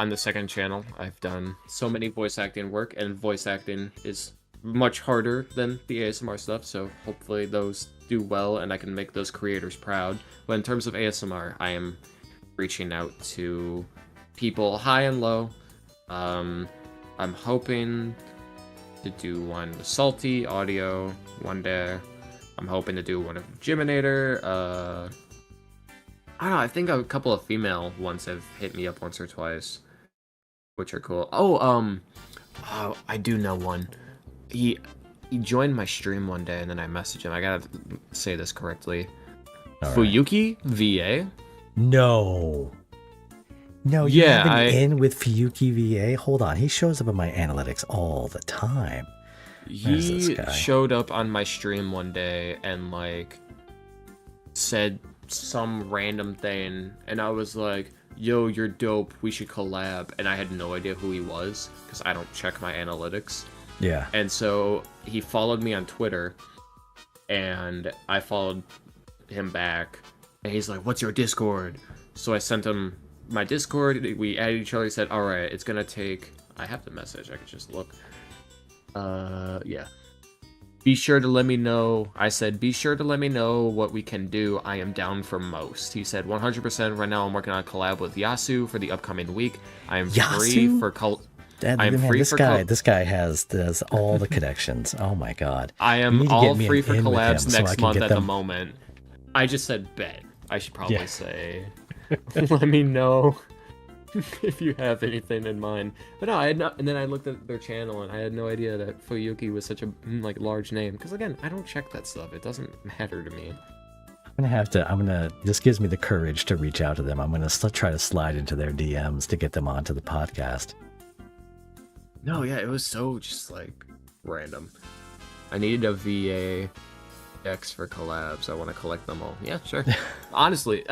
the second channel, I've done so many voice acting work, and voice acting is much harder than the ASMR stuff, so hopefully those do well and I can make those creators proud. But in terms of ASMR, I am reaching out to people high and low. I'm hoping to do one with Salty Audio one day. I'm hoping to do one of Jiminator. I don't know, I think a couple of female ones have hit me up once or twice, which are cool. Oh, I do know one. He joined my stream one day, and then I messaged him. I gotta say this correctly. Fuyuki VA? No, you have an in with Fuyuki VA? Hold on, he shows up in my analytics all the time. He showed up on my stream one day and, like, said some random thing, and I was like, yo, you're dope, we should collab. And I had no idea who he was, because I don't check my analytics. Yeah. And so he followed me on Twitter, and I followed him back, and he's like, what's your Discord? So I sent him my Discord, we added each other, he said, alright, it's gonna take... I have the message, I could just look. Yeah. Be sure to let me know. I said, be sure to let me know what we can do. I am down for most. He said, 100%. Right now I'm working on a collab with Yasu for the upcoming week. I am free for... This guy has all the connections. Oh my god. I am all free for collabs next month at the moment. I just said bet. I should probably say let me know if you have anything in mind. But no, I had not, and then I looked at their channel and I had no idea that Fuyuki was such a large name. Because again, I don't check that stuff. It doesn't matter to me. This gives me the courage to reach out to them. I'm gonna try to slide into their DMs to get them onto the podcast. No, yeah, it was so just, like, random. I needed a VA X for collabs. I want to collect them all. Yeah, sure. Honestly,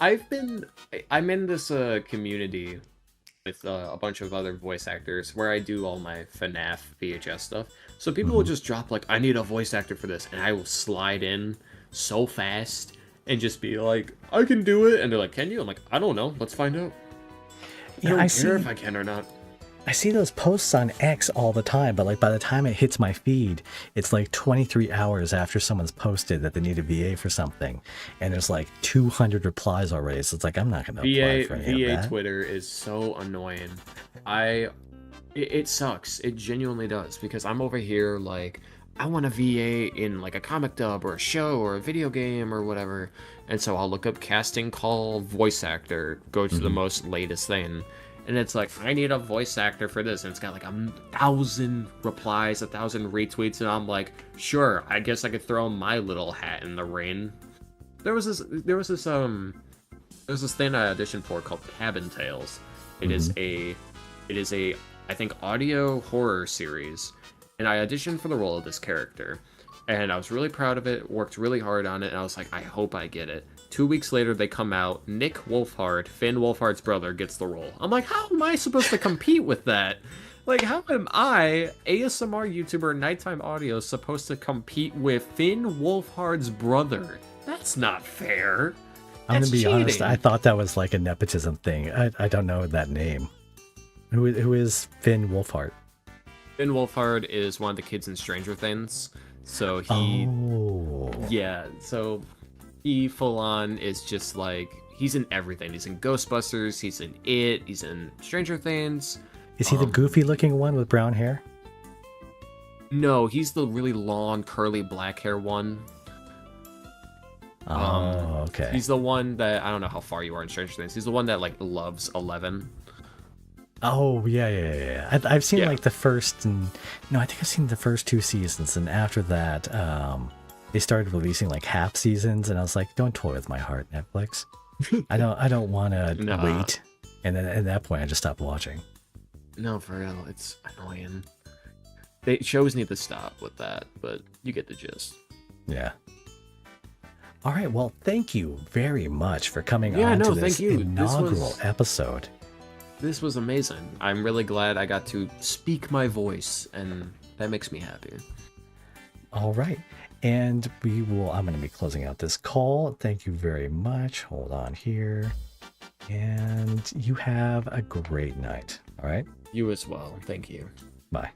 I'm in this community with a bunch of other voice actors where I do all my FNAF VHS stuff. So people will just drop, like, I need a voice actor for this, and I will slide in so fast and just be like, I can do it. And they're like, can you? I'm like, I don't know. Let's find out. I don't care if I can or not. I see those posts on X all the time, but like by the time it hits my feed, it's like 23 hours after someone's posted that they need a VA for something, and there's like 200 replies already. So it's like, I'm not going to apply for any of that. VA Twitter is so annoying. It sucks. It genuinely does, because I'm over here like, I want a VA in like a comic dub or a show or a video game or whatever, and so I'll look up casting call voice actor, go to the most latest thing. And it's like, I need a voice actor for this. And it's got like 1,000 replies, 1,000 retweets. And I'm like, sure, I guess I could throw my little hat in the ring. There was this thing I auditioned for called Cabin Tales. It is a, I think, audio horror series. And I auditioned for the role of this character. And I was really proud of it, worked really hard on it. And I was like, I hope I get it. 2 weeks later, they come out. Nick Wolfhard, Finn Wolfhard's brother, gets the role. I'm like, how am I supposed to compete with that? Like, how am I, ASMR YouTuber Nighttime Audio, supposed to compete with Finn Wolfhard's brother? That's not fair. I'm gonna be honest. I thought that was like a nepotism thing. I don't know that name. Who is Finn Wolfhard? Finn Wolfhard is one of the kids in Stranger Things. So he, so he full on is just like, he's in everything. He's in Ghostbusters. He's in It. He's in Stranger Things. Is he the goofy looking one with brown hair? No, he's the really long, curly black hair one. Okay. He's the one that, I don't know how far you are in Stranger Things. He's the one that like loves 11. Oh yeah. I've seen like the first, I think I've seen the first 2 seasons, and after that, they started releasing like half seasons, and I was like, don't toy with my heart, Netflix. I don't want to wait. And then at that point, I just stopped watching. No, for real, it's annoying. Shows need to stop with that, but you get the gist. Yeah. All right. Well, thank you very much for coming on to this inaugural episode. This was amazing. I'm really glad I got to speak my voice, and that makes me happy. All right. And I'm going to be closing out this call. Thank you very much. Hold on here. And you have a great night. All right. You as well. Thank you. Bye.